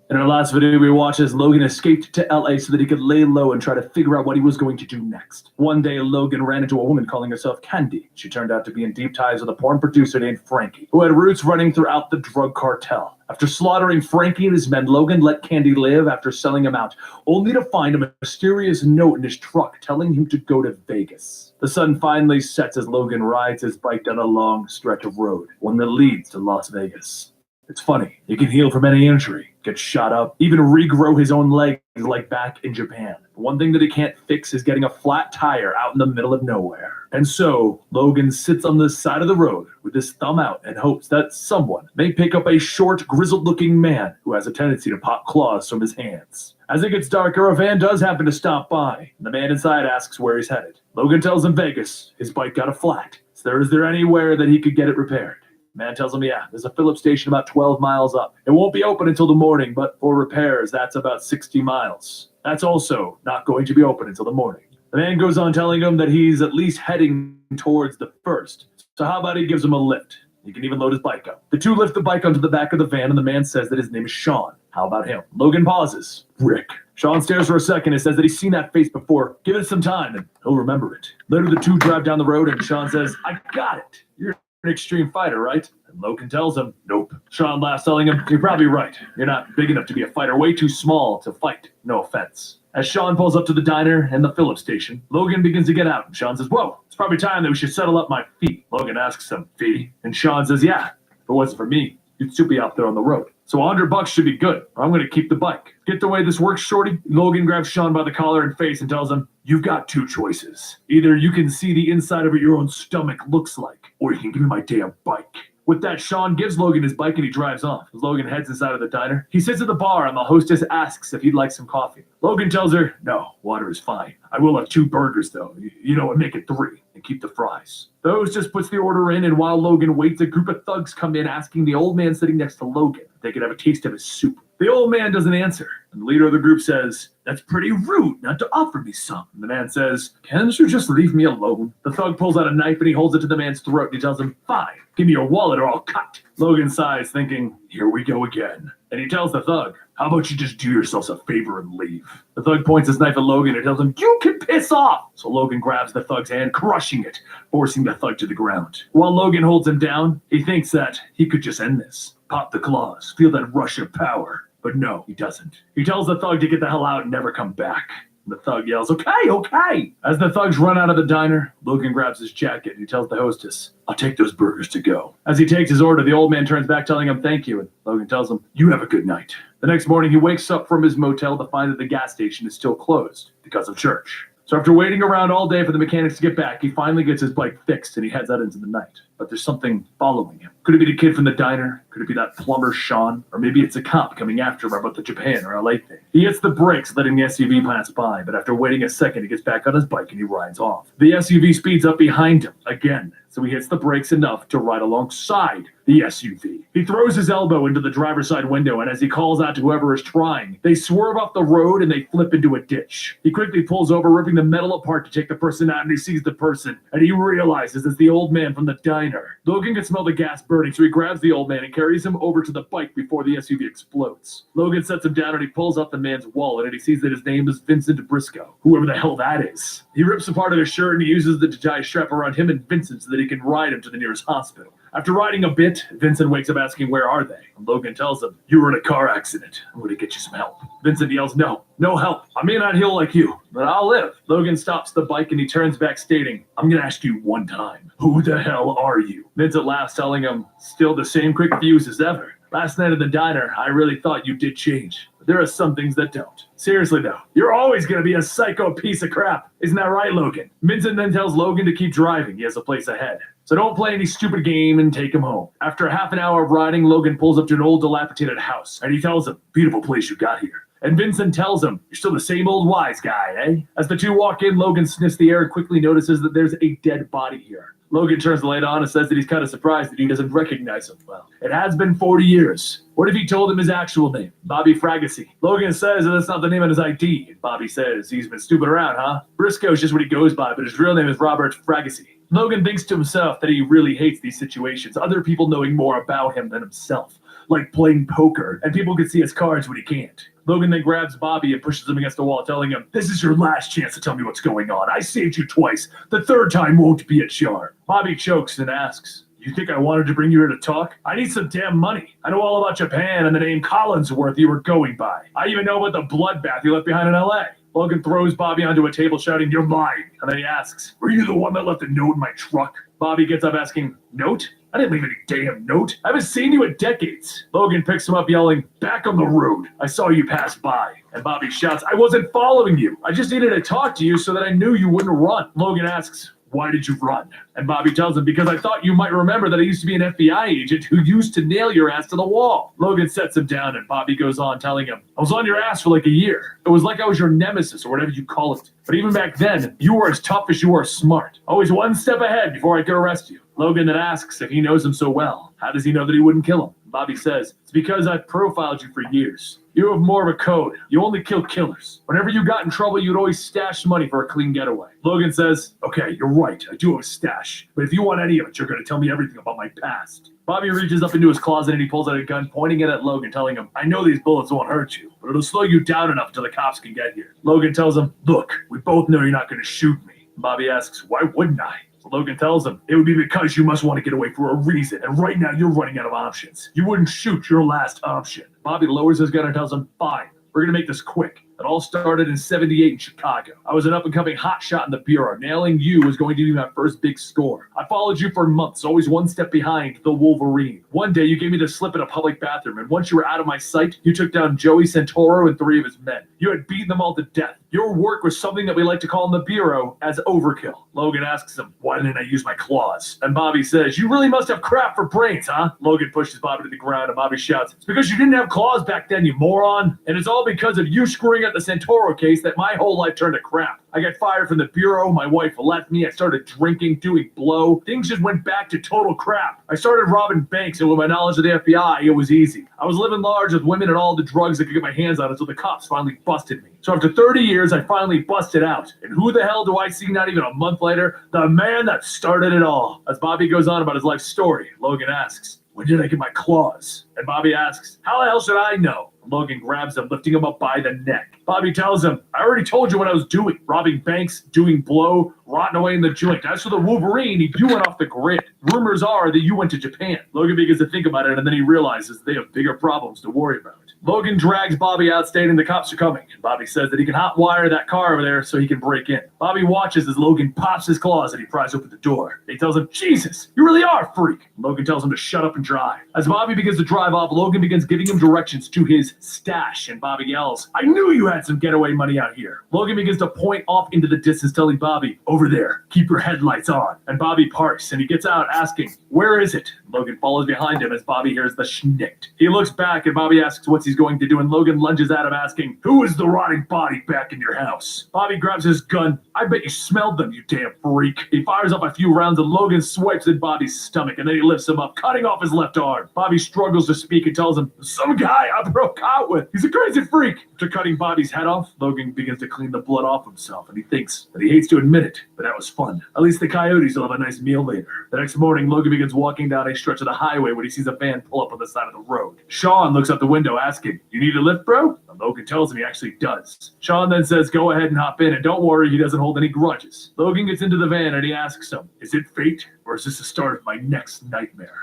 In our last video, we watched as Logan escaped to LA so that he could lay low and try to figure out what he was going to do next. One day, Logan ran into a woman calling herself Candy. She turned out to be in deep ties with a porn producer named Frankie, who had roots running throughout the drug cartel. After slaughtering Frankie and his men, Logan let Candy live after selling him out, only to find a mysterious note in his truck telling him to go to Vegas. The sun finally sets as Logan rides his bike down a long stretch of road, one that leads to Las Vegas. It's funny, he can heal from any injury, get shot up, even regrow his own legs like back in Japan. But one thing that he can't fix is getting a flat tire out in the middle of nowhere. And so, Logan sits on the side of the road with his thumb out and hopes that someone may pick up a short, grizzled-looking man who has a tendency to pop claws from his hands. As it gets darker, a van does happen to stop by, and the man inside asks where he's headed. Logan tells him Vegas. His bike got a flat. So is there anywhere that he could get it repaired? Man tells him, yeah, there's a Phillips station about 12 miles up. It won't be open until the morning, but for repairs, that's about 60 miles. That's also not going to be open until the morning. The man goes on telling him that he's at least heading towards the first. So how about he gives him a lift? He can even load his bike up. The two lift the bike onto the back of the van, and the man says that his name is Sean. How about him? Logan pauses. Rick. Sean stares for a second and says that he's seen that face before. Give it some time, and he'll remember it. Later, the two drive down the road, and Sean says, I got it. You're an extreme fighter, right? And Logan tells him, nope. Sean laughs, telling him, you're probably right. You're not big enough to be a fighter, way too small to fight. No offense. As Sean pulls up to the diner and the Phillips station, Logan begins to get out, and Sean says, whoa, it's probably time that we should settle up my fee. Logan asks him, fee? And Sean says, yeah, if it wasn't for me, you'd still be out there on the road. So $100 should be good, or I'm going to keep the bike. Get the way this works, shorty? Logan grabs Sean by the collar and face and tells him, you've got two choices. Either you can see the inside of what your own stomach looks like, or you can give me my damn bike. With that, Sean gives Logan his bike and he drives off. As Logan heads inside of the diner, he sits at the bar and the hostess asks if he'd like some coffee. Logan tells her, no, water is fine. I will have 2 burgers though, and make it 3, and keep the fries. The hostess puts the order in, and while Logan waits, a group of thugs come in asking the old man sitting next to Logan if they could have a taste of his soup. The old man doesn't answer, and the leader of the group says, that's pretty rude not to offer me some. And the man says, can't you just leave me alone? The thug pulls out a knife and he holds it to the man's throat and he tells him, fine, give me your wallet or I'll cut. Logan sighs, thinking, here we go again. And he tells the thug, how about you just do yourselves a favor and leave? The thug points his knife at Logan and tells him, you can piss off! So Logan grabs the thug's hand, crushing it, forcing the thug to the ground. While Logan holds him down, he thinks that he could just end this. Pop the claws, feel that rush of power. But no, he doesn't. He tells the thug to get the hell out and never come back. The thug yells, okay, okay. As the thugs run out of the diner, Logan grabs his jacket and he tells the hostess, I'll take those burgers to go. As he takes his order, the old man turns back telling him thank you, and Logan tells him, you have a good night. The next morning, he wakes up from his motel to find that the gas station is still closed because of church. So after waiting around all day for the mechanics to get back, he finally gets his bike fixed and he heads out into the night. but there's something following him. Could it be the kid from the diner? Could it be that plumber Sean? Or maybe it's a cop coming after him about the Japan or LA thing. He hits the brakes, letting the SUV pass by, but after waiting a second, he gets back on his bike and he rides off. The SUV speeds up behind him again, so he hits the brakes enough to ride alongside the SUV. He throws his elbow into the driver's side window, and as he calls out to whoever is trying, they swerve off the road and they flip into a ditch. He quickly pulls over, ripping the metal apart to take the person out, and he sees the person, and he realizes it's the old man from the diner. Logan can smell the gas burning, so he grabs the old man and carries him over to the bike before the SUV explodes. Logan sets him down and he pulls out the man's wallet, and he sees that his name is Vincent Briscoe, whoever the hell that is. He rips apart of his shirt and he uses it to tie a strap around him and Vincent so that he can ride him to the nearest hospital. After riding a bit, Vincent wakes up asking where are they? And Logan tells him, you were in a car accident. I'm going to get you some help. Vincent yells, no help. I may not heal like you, but I'll live. Logan stops the bike and he turns back stating, I'm going to ask you one time. Who the hell are you? Vincent laughs, telling him, still the same quick fuse as ever. Last night at the diner, I really thought you did change. But there are some things that don't. Seriously though, you're always going to be a psycho piece of crap. Isn't that right, Logan? Vincent then tells Logan to keep driving. He has a place ahead. So don't play any stupid game and take him home. After half an hour of riding, Logan pulls up to an old dilapidated house, and he tells him, beautiful place you got here. And Vincent tells him, you're still the same old wise guy, eh? As the two walk in, Logan sniffs the air and quickly notices that there's a dead body here. Logan turns the light on and says that he's kind of surprised that he doesn't recognize him. Well, it has been 40 years. What if he told him his actual name? Bobby Fragacy. Logan says that that's not the name on his ID. And Bobby says he's been stupid around, huh? Briscoe's just what he goes by, but his real name is Robert Fragacy. Logan thinks to himself that he really hates these situations, other people knowing more about him than himself, like playing poker, and people can see his cards when he can't. Logan then grabs Bobby and pushes him against the wall, telling him, this is your last chance to tell me what's going on. I saved you twice. The third time won't be a charm. Bobby chokes and asks, you think I wanted to bring you here to talk? I need some damn money. I know all about Japan and the name Collinsworth you were going by. I even know about the bloodbath you left behind in LA. Logan throws Bobby onto a table shouting, you're mine. And then he asks, were you the one that left a note in my truck? Bobby gets up asking, note? I didn't leave any damn note. I haven't seen you in decades. Logan picks him up yelling, back on the road. I saw you pass by. And Bobby shouts, I wasn't following you. I just needed to talk to you so that I knew you wouldn't run. Logan asks, why did you run? And Bobby tells him, because I thought you might remember that I used to be an FBI agent who used to nail your ass to the wall. Logan sets him down and Bobby goes on telling him, I was on your ass for like a year. It was like I was your nemesis or whatever you call it. But even back then, you were as tough as you are smart. Always one step ahead before I could arrest you. Logan then asks if he knows him so well. How does he know that he wouldn't kill him? Bobby says, it's because I've profiled you for years. You have more of a code. You only kill killers. Whenever you got in trouble, you'd always stash money for a clean getaway. Logan says, okay, you're right. I do have a stash. But if you want any of it, you're going to tell me everything about my past. Bobby reaches up into his closet and he pulls out a gun, pointing it at Logan, telling him, I know these bullets won't hurt you, but it'll slow you down enough until the cops can get here. Logan tells him, look, we both know you're not going to shoot me. Bobby asks, why wouldn't I? So Logan tells him, it would be because you must want to get away for a reason, and right now you're running out of options. You wouldn't shoot your last option. Bobby lowers his gun and tells him, fine, we're going to make this quick. It all started in '78 in Chicago. I was an up-and-coming hotshot in the bureau. Nailing you was going to be my first big score. I followed you for months, always one step behind the Wolverine. One day, you gave me the slip in a public bathroom, and once you were out of my sight, you took down Joey Santoro and 3 of his men. You had beaten them all to death. Your work was something that we like to call in the bureau as overkill. Logan asks him, why didn't I use my claws? And Bobby says, you really must have crap for brains, huh? Logan pushes Bobby to the ground, and Bobby shouts, it's because you didn't have claws back then, you moron. And it's all because of you screwing up the Santoro case that my whole life turned to crap. I got fired from the bureau, my wife left me, I started drinking, doing blow. Things just went back to total crap. I started robbing banks, and with my knowledge of the FBI, it was easy. I was living large with women and all the drugs I could get my hands on until the cops finally busted me. So after 30 years, I finally busted out. And who the hell do I see not even a month later? The man that started it all. As Bobby goes on about his life story, Logan asks, when did I get my claws? And Bobby asks, how the hell should I know? Logan grabs him, lifting him up by the neck. Bobby tells him, I already told you what I was doing. Robbing banks, doing blow, rotting away in the joint. As for the Wolverine, you went off the grid. Rumors are that you went to Japan. Logan begins to think about it, and then he realizes they have bigger problems to worry about. Logan drags Bobby out, stating the cops are coming. And Bobby says that he can hotwire that car over there so he can break in. Bobby watches as Logan pops his claws and he pries open the door. He tells him, Jesus, you really are a freak. Logan tells him to shut up and drive. As Bobby begins to drive off, Logan begins giving him directions to his stash. And Bobby yells, I knew you had some getaway money out here. Logan begins to point off into the distance, telling Bobby, over there, keep your headlights on. And Bobby parks and he gets out asking, where is it? Logan follows behind him as Bobby hears the schnicked. He looks back and Bobby asks what's he's going to do, and Logan lunges at him asking, who is the rotting body back in your house? Bobby grabs his gun. I bet you smelled them, you damn freak. He fires up a few rounds and Logan swipes at Bobby's stomach and then he lifts him up, cutting off his left arm. Bobby struggles to speak and tells him, some guy I broke out with. He's a crazy freak. After cutting Bobby's head off, Logan begins to clean the blood off himself and he thinks that he hates to admit it, but that was fun. At least the coyotes will have a nice meal later. The next morning, Logan begins walking down a stretch of the highway when he sees a van pull up on the side of the road. Sean looks out the window asking, you need a lift, bro? And Logan tells him he actually does. Sean then says, go ahead and hop in, and don't worry, he doesn't hold any grudges. Logan gets into the van and he asks him, is it fate, or is this the start of my next nightmare?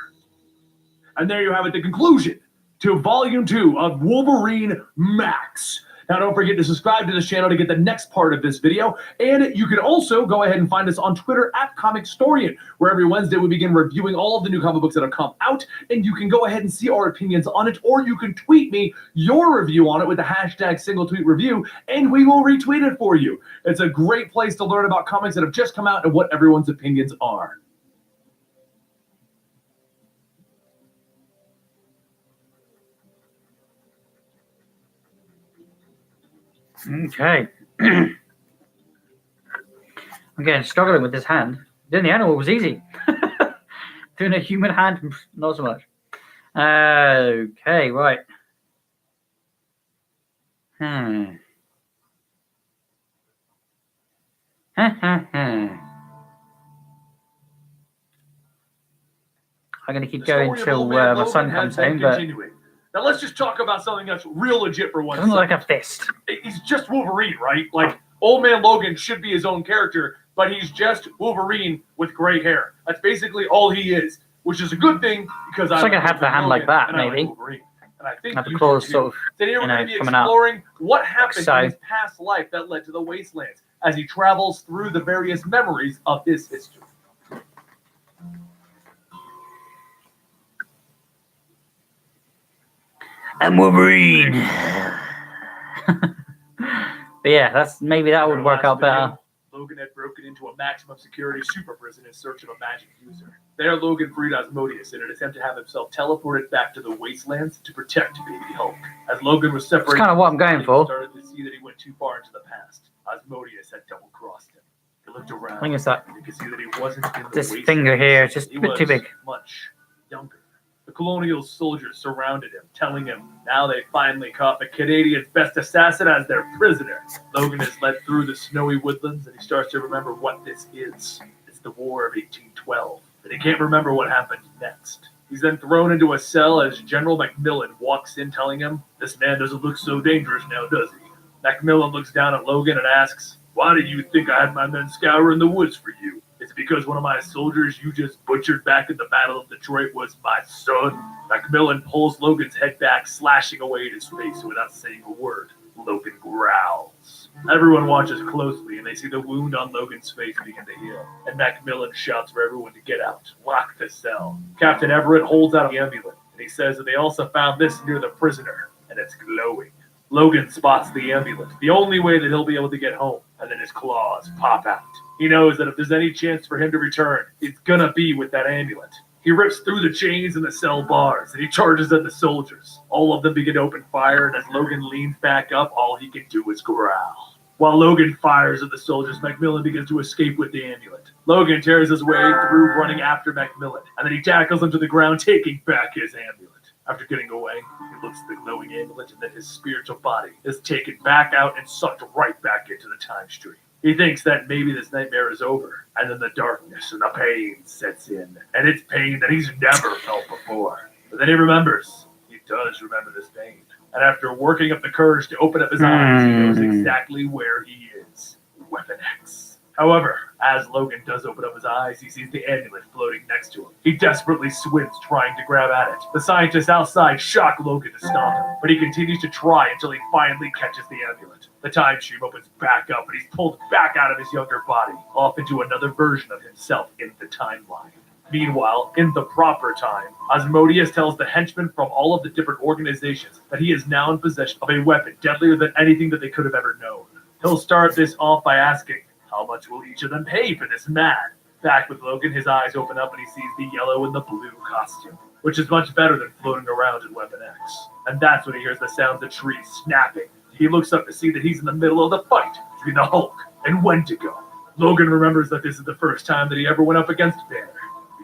And there you have it, the conclusion to Volume 2 of Wolverine Max. Now, don't forget to subscribe to this channel to get the next part of this video. And you can also go ahead and find us on Twitter at ComicStorian, where every Wednesday we begin reviewing all of the new comic books that have come out. And you can go ahead and see our opinions on it, or you can tweet me your review on it with the hashtag #SingleTweetReview, and we will retweet it for you. It's a great place to learn about comics that have just come out and what everyone's opinions are. Okay. I'm getting struggling with this hand. Doing the animal was easy. Doing a human hand, not so much. Okay, right. I'm going to keep going until my son comes home, but now let's just talk about something that's real legit for once. doesn't look like a fist. He's just Wolverine, right? Like, Old Man Logan should be his own character, but he's just Wolverine with gray hair. That's basically all he is, which is a good thing because I could have the hand like that, maybe. And I think have the claws sort of, today we're going to be exploring what happened in his past life that led to the Wastelands as he travels through the various memories of his history. I'm Wolverine. But yeah, maybe that would work out better. Logan had broken into a maximum security super prison in search of a magic user. There, Logan freed Asmodeus in an attempt to have himself teleported back to the Wastelands to protect Baby Hulk. As Logan was separated, that's kind of what I'm going for. He started to see that he went too far into the past. Asmodeus had double-crossed him. He looked around. I think it's that. And he could see that he wasn't in the This Wastelands. finger here is just a bit too big. Much younger. The colonial soldiers surrounded him, telling him now they finally caught the Canadian's best assassin as their prisoner. Logan is led through the snowy woodlands, and he starts to remember what this is. It's the War of 1812, and he can't remember what happened next. He's then thrown into a cell as General Macmillan walks in, telling him, this man doesn't look so dangerous now, does he? Macmillan looks down at Logan and asks, why do you think I had my men scour in the woods for you? Is it because one of my soldiers you just butchered back in the Battle of Detroit was my son? Macmillan pulls Logan's head back, slashing away at his face without saying a word. Logan growls. Everyone watches closely, and they see the wound on Logan's face begin to heal. And Macmillan shouts for everyone to get out. Lock the cell. Captain Everett holds out the amulet, and he says that they also found this near the prisoner, and it's glowing. Logan spots the amulet, the only way that he'll be able to get home, and then his claws pop out. He knows that if there's any chance for him to return, it's gonna be with that amulet. He rips through the chains and the cell bars, and he charges at the soldiers. All of them begin to open fire, and as Logan leans back up, all he can do is growl. While Logan fires at the soldiers, Macmillan begins to escape with the amulet. Logan tears his way through, running after Macmillan, and then he tackles him to the ground, taking back his amulet. After getting away, he looks at the glowing amulet, and then his spiritual body is taken back out and sucked right back into the time stream. He thinks that maybe this nightmare is over, and then the darkness and the pain sets in, and it's pain that he's never felt before. But then he remembers. He does remember this pain. And after working up the courage to open up his eyes, he knows exactly where he is. Weapon X. However, As Logan does open up his eyes, he sees the amulet floating next to him. He desperately swims, trying to grab at it. The scientists outside shock Logan to stop him, but he continues to try until he finally catches the amulet. The time stream opens back up, and he's pulled back out of his younger body, off into another version of himself in the timeline. Meanwhile, in the proper time, Asmodeus tells the henchmen from all of the different organizations that he is now in possession of a weapon deadlier than anything that they could have ever known. He'll start this off by asking, how much will each of them pay for this man? Back with Logan, his eyes open up and he sees the yellow and the blue costume, which is much better than floating around in Weapon X. And that's when he hears the sound of the trees snapping. He looks up to see that he's in the middle of the fight between the Hulk and Wendigo. Logan remembers that this is the first time that he ever went up against Banner.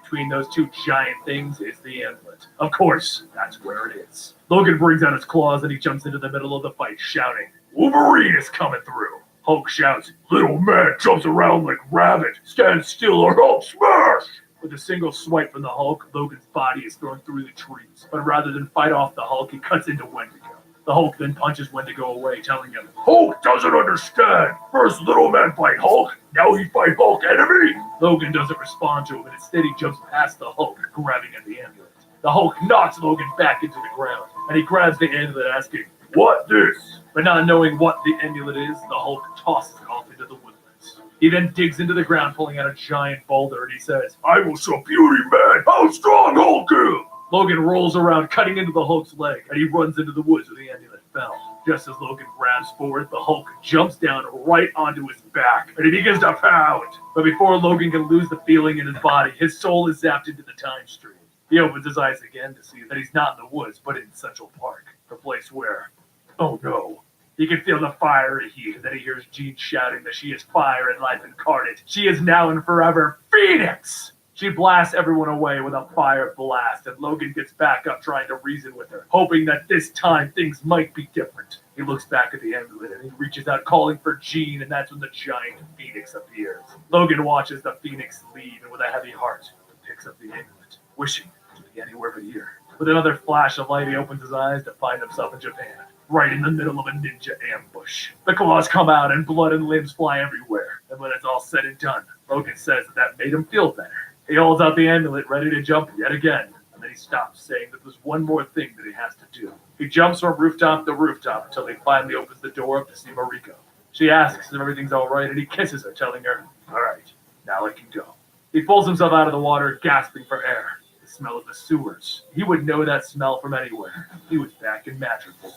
Between those two giant things is the amulet. Of course, that's where it is. Logan brings out his claws and he jumps into the middle of the fight, shouting, "Wolverine is coming through!" Hulk shouts, "Little man jumps around like rabbit. Stand still or Hulk smash!" With a single swipe from the Hulk, Logan's body is thrown through the trees. But rather than fight off the Hulk, he cuts into Wendigo. The Hulk then punches Wendigo away, telling him, "Hulk doesn't understand. First little man fight Hulk, now he fight Hulk enemy." Logan doesn't respond to him, and instead he jumps past the Hulk, grabbing at the amulet. The Hulk knocks Logan back into the ground, and he grabs the amulet, asking, "What this?" But not knowing what the amulet is, the Hulk tosses it off into the woodlands. He then digs into the ground, pulling out a giant boulder, and he says, "I will show Beauty Man how strong Hulk is." Logan rolls around, cutting into the Hulk's leg, and he runs into the woods where the amulet fell. Just as Logan grabs forward, the Hulk jumps down right onto his back, and he begins to pound. But before Logan can lose the feeling in his body, his soul is zapped into the time stream. He opens his eyes again to see that he's not in the woods, but in Central Park, the place where, oh no, he can feel the fiery heat, and then he hears Jean shouting that she is fire and life incarnate. She is now and forever Phoenix! She blasts everyone away with a fire blast, and Logan gets back up trying to reason with her, hoping that this time things might be different. He looks back at the amulet and he reaches out calling for Jean, and that's when the giant Phoenix appears. Logan watches the Phoenix leave, and with a heavy heart, he picks up the amulet, wishing it could be anywhere but here. With another flash of light, he opens his eyes to find himself in Japan, right in the middle of a ninja ambush. The claws come out and blood and limbs fly everywhere, and when it's all said and done, Logan says that made him feel better. He holds out the amulet, ready to jump yet again, and then he stops, saying that there's one more thing that he has to do. He jumps from rooftop to rooftop until he finally opens the door up to see Mariko. She asks if everything's all right, and he kisses her, telling her, "All right, now I can go." He pulls himself out of the water, gasping for air. The smell of the sewers. He would know that smell from anywhere. He was back in Madripoor.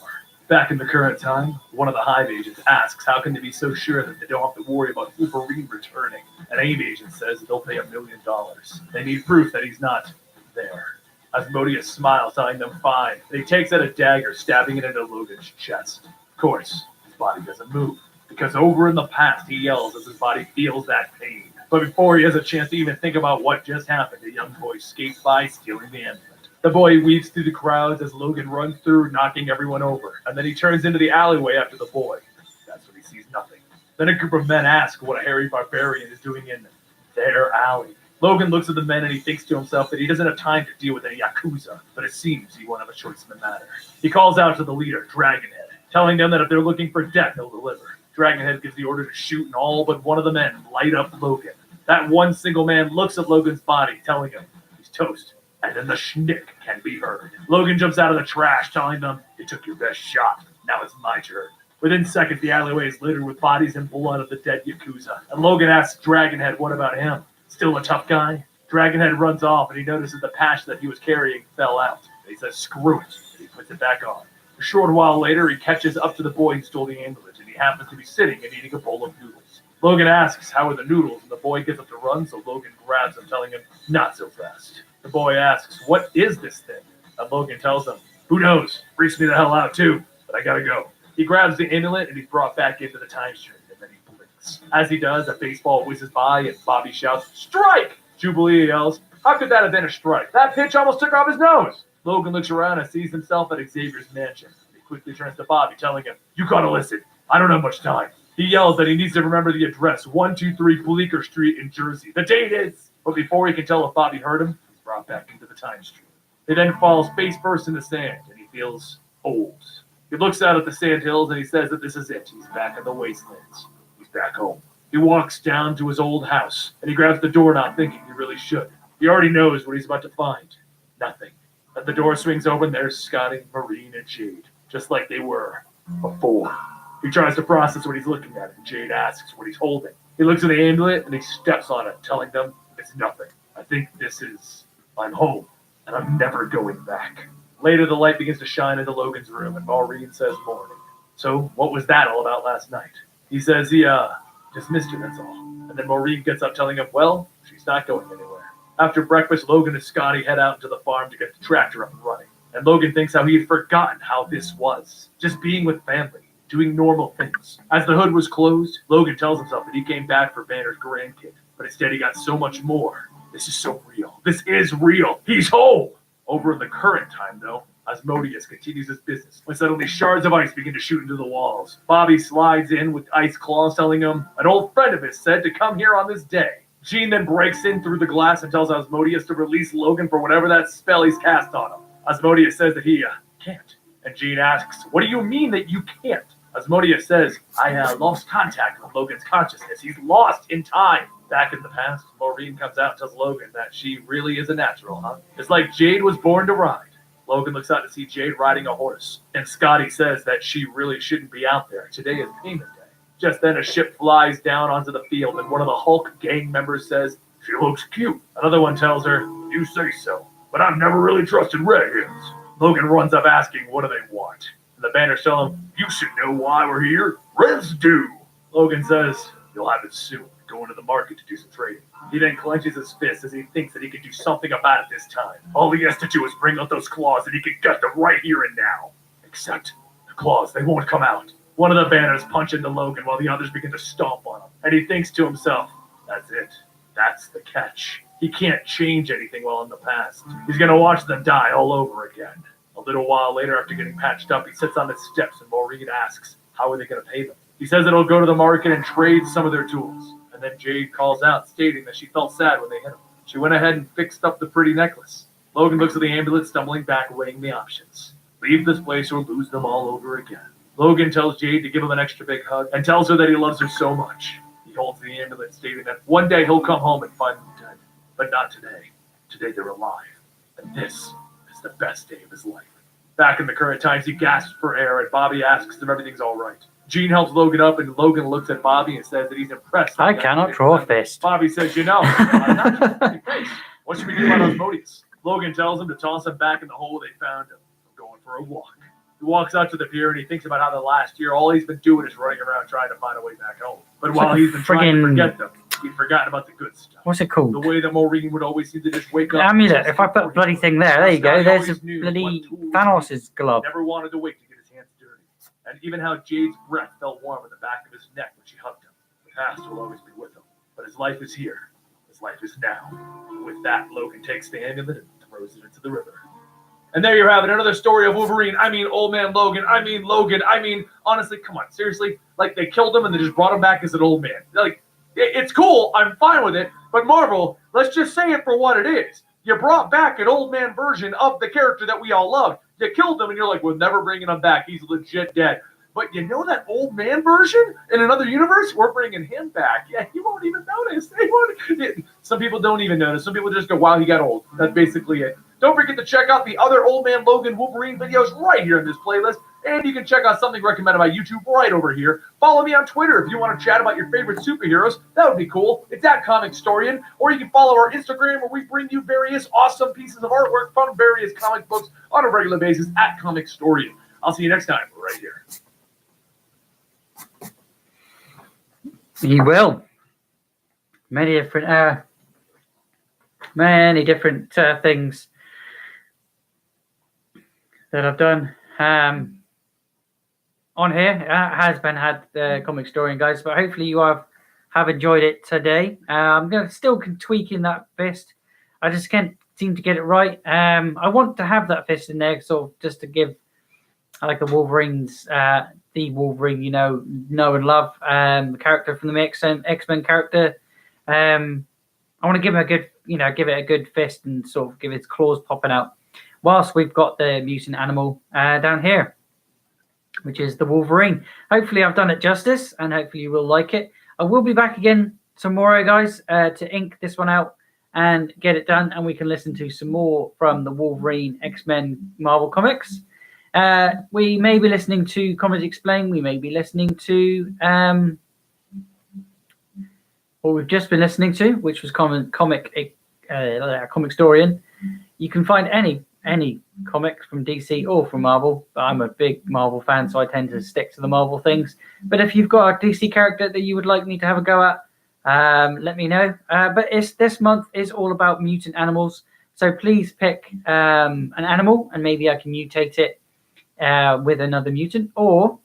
Back in the current time, one of the Hive agents asks how can they be so sure that they don't have to worry about Wolverine returning. An AIM agent says that they'll pay $1 million. They need proof that he's not there. Asmodeus smiles, telling them fine, and he takes out a dagger, stabbing it into Logan's chest. Of course, his body doesn't move, because over in the past he yells as his body feels that pain. But before he has a chance to even think about what just happened, a young boy skates by, stealing the amulet. The boy weaves through the crowds as Logan runs through, knocking everyone over, and then he turns into the alleyway after the boy. That's when he sees nothing. Then a group of men ask what a hairy barbarian is doing in their alley. Logan looks at the men and he thinks to himself that he doesn't have time to deal with any Yakuza, but it seems he won't have a choice in the matter. He calls out to the leader, Dragonhead, telling them that if they're looking for death, he'll deliver. Dragonhead gives the order to shoot, and all but one of the men light up Logan. That one single man looks at Logan's body, telling him he's toast. And then the schnick can be heard. Logan jumps out of the trash, telling them, "You took your best shot. Now it's my turn." Within seconds, the alleyway is littered with bodies and blood of the dead Yakuza. And Logan asks Dragonhead, what about him? Still a tough guy? Dragonhead runs off, and he notices the patch that he was carrying fell out. And he says, "Screw it." And he puts it back on. A short while later, he catches up to the boy who stole the amulet, and he happens to be sitting and eating a bowl of noodles. Logan asks, "How are the noodles?" And the boy gets up to run, so Logan grabs him, telling him, "Not so fast." The boy asks, "What is this thing?" And Logan tells him, "Who knows? Freaks me the hell out too, but I gotta go." He grabs the amulet and he's brought back into the time stream, and then he blinks. As he does, a baseball whizzes by and Bobby shouts, "Strike!" Jubilee yells, "How could that have been a strike? That pitch almost took off his nose." Logan looks around and sees himself at Xavier's mansion. He quickly turns to Bobby, telling him, "You gotta listen. I don't have much time." He yells that he needs to remember the address, 123 Bleecker Street in Jersey. The date is... But before he can tell if Bobby heard him, he's brought back into the time stream. He then falls face first in the sand, and he feels old. He looks out at the sand hills, and he says that this is it. He's back in the wastelands. He's back home. He walks down to his old house, and he grabs the doorknob thinking he really should. He already knows what he's about to find. Nothing. As the door swings open, there's Scotty, Maureen, and Jade, just like they were before. He tries to process what he's looking at, and Jade asks what he's holding. He looks at the amulet, and he steps on it, telling them it's nothing. I think this is... I'm home, and I'm never going back. Later, the light begins to shine into Logan's room, and Maureen says morning. So, what was that all about last night? He says he, just missed her, that's all. And then Maureen gets up telling him, well, she's not going anywhere. After breakfast, Logan and Scotty head out into the farm to get the tractor up and running. And Logan thinks how he had forgotten how this was. Just being with family, doing normal things. As the hood was closed, Logan tells himself that he came back for Banner's grandkid. But instead he got so much more. This is so real. This is real. He's home! Over in the current time, though, Asmodeus continues his business when suddenly shards of ice begin to shoot into the walls. Bobby slides in with ice claws telling him an old friend of his said to come here on this day. Jean then breaks in through the glass and tells Asmodeus to release Logan for whatever that spell he's cast on him. Asmodeus says that he can't. And Jean asks, what do you mean that you can't? Asmodeus says, I lost contact with Logan's consciousness. He's lost in time. Back in the past, Maureen comes out and tells Logan that she really is a natural, huh? It's like Jade was born to ride. Logan looks out to see Jade riding a horse, and Scotty says that she really shouldn't be out there. Today is payment day. Just then a ship flies down onto the field, and one of the Hulk gang members says, she looks cute. Another one tells her, you say so, but I've never really trusted redheads. Logan runs up asking, what do they want? And the Banners tell him, you should know why we're here. Reds do. Logan says, you'll have it soon. Going to the market to do some trading. He then clenches his fist as he thinks that he can do something about it this time. All he has to do is bring out those claws and he can get them right here and now. Except the claws, they won't come out. One of the Banners punch into Logan while the others begin to stomp on him. And he thinks to himself, that's it. That's the catch. He can't change anything while in the past. He's going to watch them die all over again. A little while later, after getting patched up, he sits on his steps and Maureen asks, how are they going to pay them? He says that he'll go to the market and trade some of their tools. And then Jade calls out, stating that she felt sad when they hit him. She went ahead and fixed up the pretty necklace. Logan looks at the amulet, stumbling back, weighing the options. Leave this place or lose them all over again. Logan tells Jade to give him an extra big hug and tells her that he loves her so much. He holds the amulet, stating that one day he'll come home and find them dead. But not today. Today they're alive. And this is the best day of his life. Back in the current times, he gasps for air, and Bobby asks if everything's all right. Jean helps Logan up, and Logan looks at Bobby and says that he's impressed. I cannot draw a fist. Bobby says, I'm not your face. What should we do about Asmodeus? Logan tells him to toss him back in the hole they found him. I'm going for a walk. He walks out to the pier, and he thinks about how the last year, all he's been doing is running around trying to find a way back home. But while he's been trying to forget them, he'd forgotten about the good stuff. What's it called? The way that Maureen would always seem to just wake up. Amulet. If I put a bloody thing there you go. There's a bloody Thanos' glove. Never wanted to wait to get his hands dirty. And even how Jade's breath felt warm at the back of his neck when she hugged him. The past will always be with him. But his life is here. His life is now. With that, Logan takes the amulet and throws it into the river. And there you have it, another story of Wolverine. I mean, old man Logan. I mean, Logan. I mean, honestly, come on, seriously? Like, they killed him and they just brought him back as an old man. Like, it's cool. I'm fine with it. But Marvel, let's just say it for what it is. You brought back an old man version of the character that we all loved. You killed him and you're like, we're never bringing him back. He's legit dead. But you know that old man version in another universe? We're bringing him back. Yeah, he won't even notice. Some people don't even notice. Some people just go, wow, he got old. That's basically it. Don't forget to check out the other Old Man Logan Wolverine videos right here in this playlist. And you can check out something recommended by YouTube right over here. Follow me on Twitter if you want to chat about your favorite superheroes. That would be cool. It's at ComicStorian. Or you can follow our Instagram where we bring you various awesome pieces of artwork from various comic books on a regular basis at ComicStorian. I'll see you next time right here. You will. Many different things that I've done on here. Has been had the Comic Story, guys, but hopefully you have enjoyed it today. I'm going to still tweaking that fist. I just can't seem to get it right. I want to have that fist in there, sort of just to give like the Wolverines, the Wolverine, know and love, the character from the X-Men character. I want to give him a good, give it a good fist and sort of give its claws popping out. Whilst we've got the mutant animal down here, which is the Wolverine. Hopefully I've done it justice, and hopefully you will like it. I will be back again tomorrow, guys, to ink this one out and get it done, and we can listen to some more from the Wolverine X-Men Marvel comics. We may be listening to Comics Explained. We may be listening to what we've just been listening to, which was Comic Storian. You can find any comics from DC or from Marvel, but I'm a big Marvel fan, so I tend to stick to the Marvel things. But if you've got a DC character that you would like me to have a go at, let me know. But this month is all about mutant animals, so please pick an animal, and maybe I can mutate it with another mutant. Or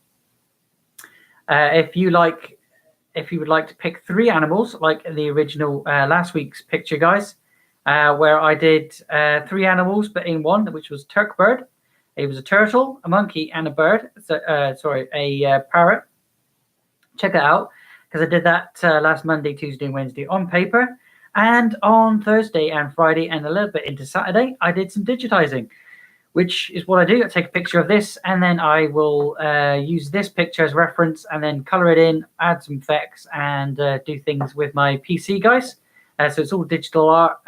if you would like to pick 3 animals, like the original last week's picture, guys, where I did 3 animals, but in one, which was Turk Bird. It was a turtle, a monkey, and a bird. So, a parrot. Check it out, because I did that last Monday, Tuesday, and Wednesday on paper. And on Thursday and Friday, and a little bit into Saturday, I did some digitizing, which is what I do. I take a picture of this, and then I will use this picture as reference, and then color it in, add some effects, and do things with my PC, guys. So it's all digital art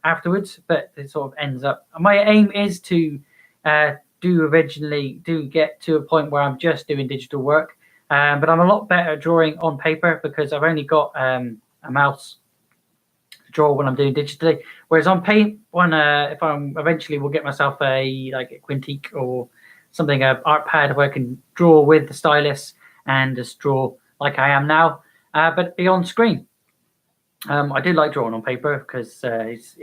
afterwards, but it sort of ends up. My aim is to get to a point where I'm just doing digital work, but I'm a lot better at drawing on paper because I've only got a mouse to draw when I'm doing digitally. Whereas on paint, if I'm eventually will get myself a Quintique or something, a art pad where I can draw with the stylus and just draw like I am now, but be on screen. I do like drawing on paper because it's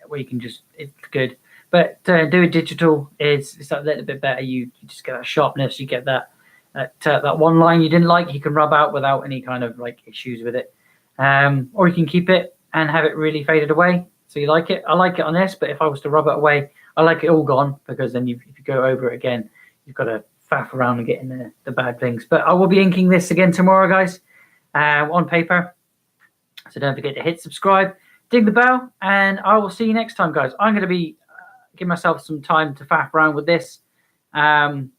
where you can it's good. But doing digital it's a little bit better. You just get that sharpness. You get that one line you didn't like, you can rub out without any kind of issues with it. Or you can keep it and have it really faded away. So you like it. I like it on this, but if I was to rub it away, I like it all gone, because then if you go over it again, you've got to faff around and get in the bad things. But I will be inking this again tomorrow, guys, on paper. So don't forget to hit subscribe, dig the bell, and I will see you next time, guys. I'm going to be give myself some time to faff around with this and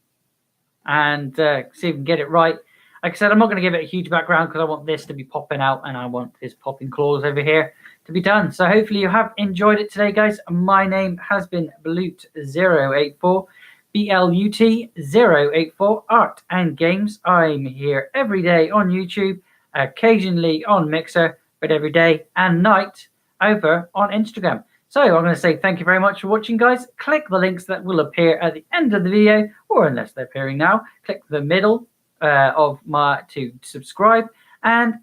see if we can get it right. Like I said, I'm not going to give it a huge background because I want this to be popping out, and I want his popping claws over here to be done. So hopefully you have enjoyed it today, guys. My name has been Blut084, BLUT084, Art and Games. I'm here every day on YouTube, occasionally on Mixer, but every day and night over on Instagram. So I'm going to say thank you very much for watching, guys. Click the links that will appear at the end of the video, or unless they're appearing now, click the middle to subscribe, and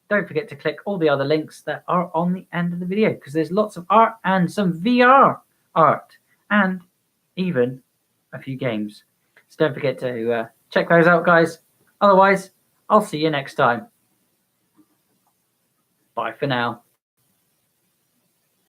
don't forget to click all the other links that are on the end of the video, because there's lots of art and some VR art and even a few games. So don't forget to check those out, guys. Otherwise, I'll see you next time. Bye for now.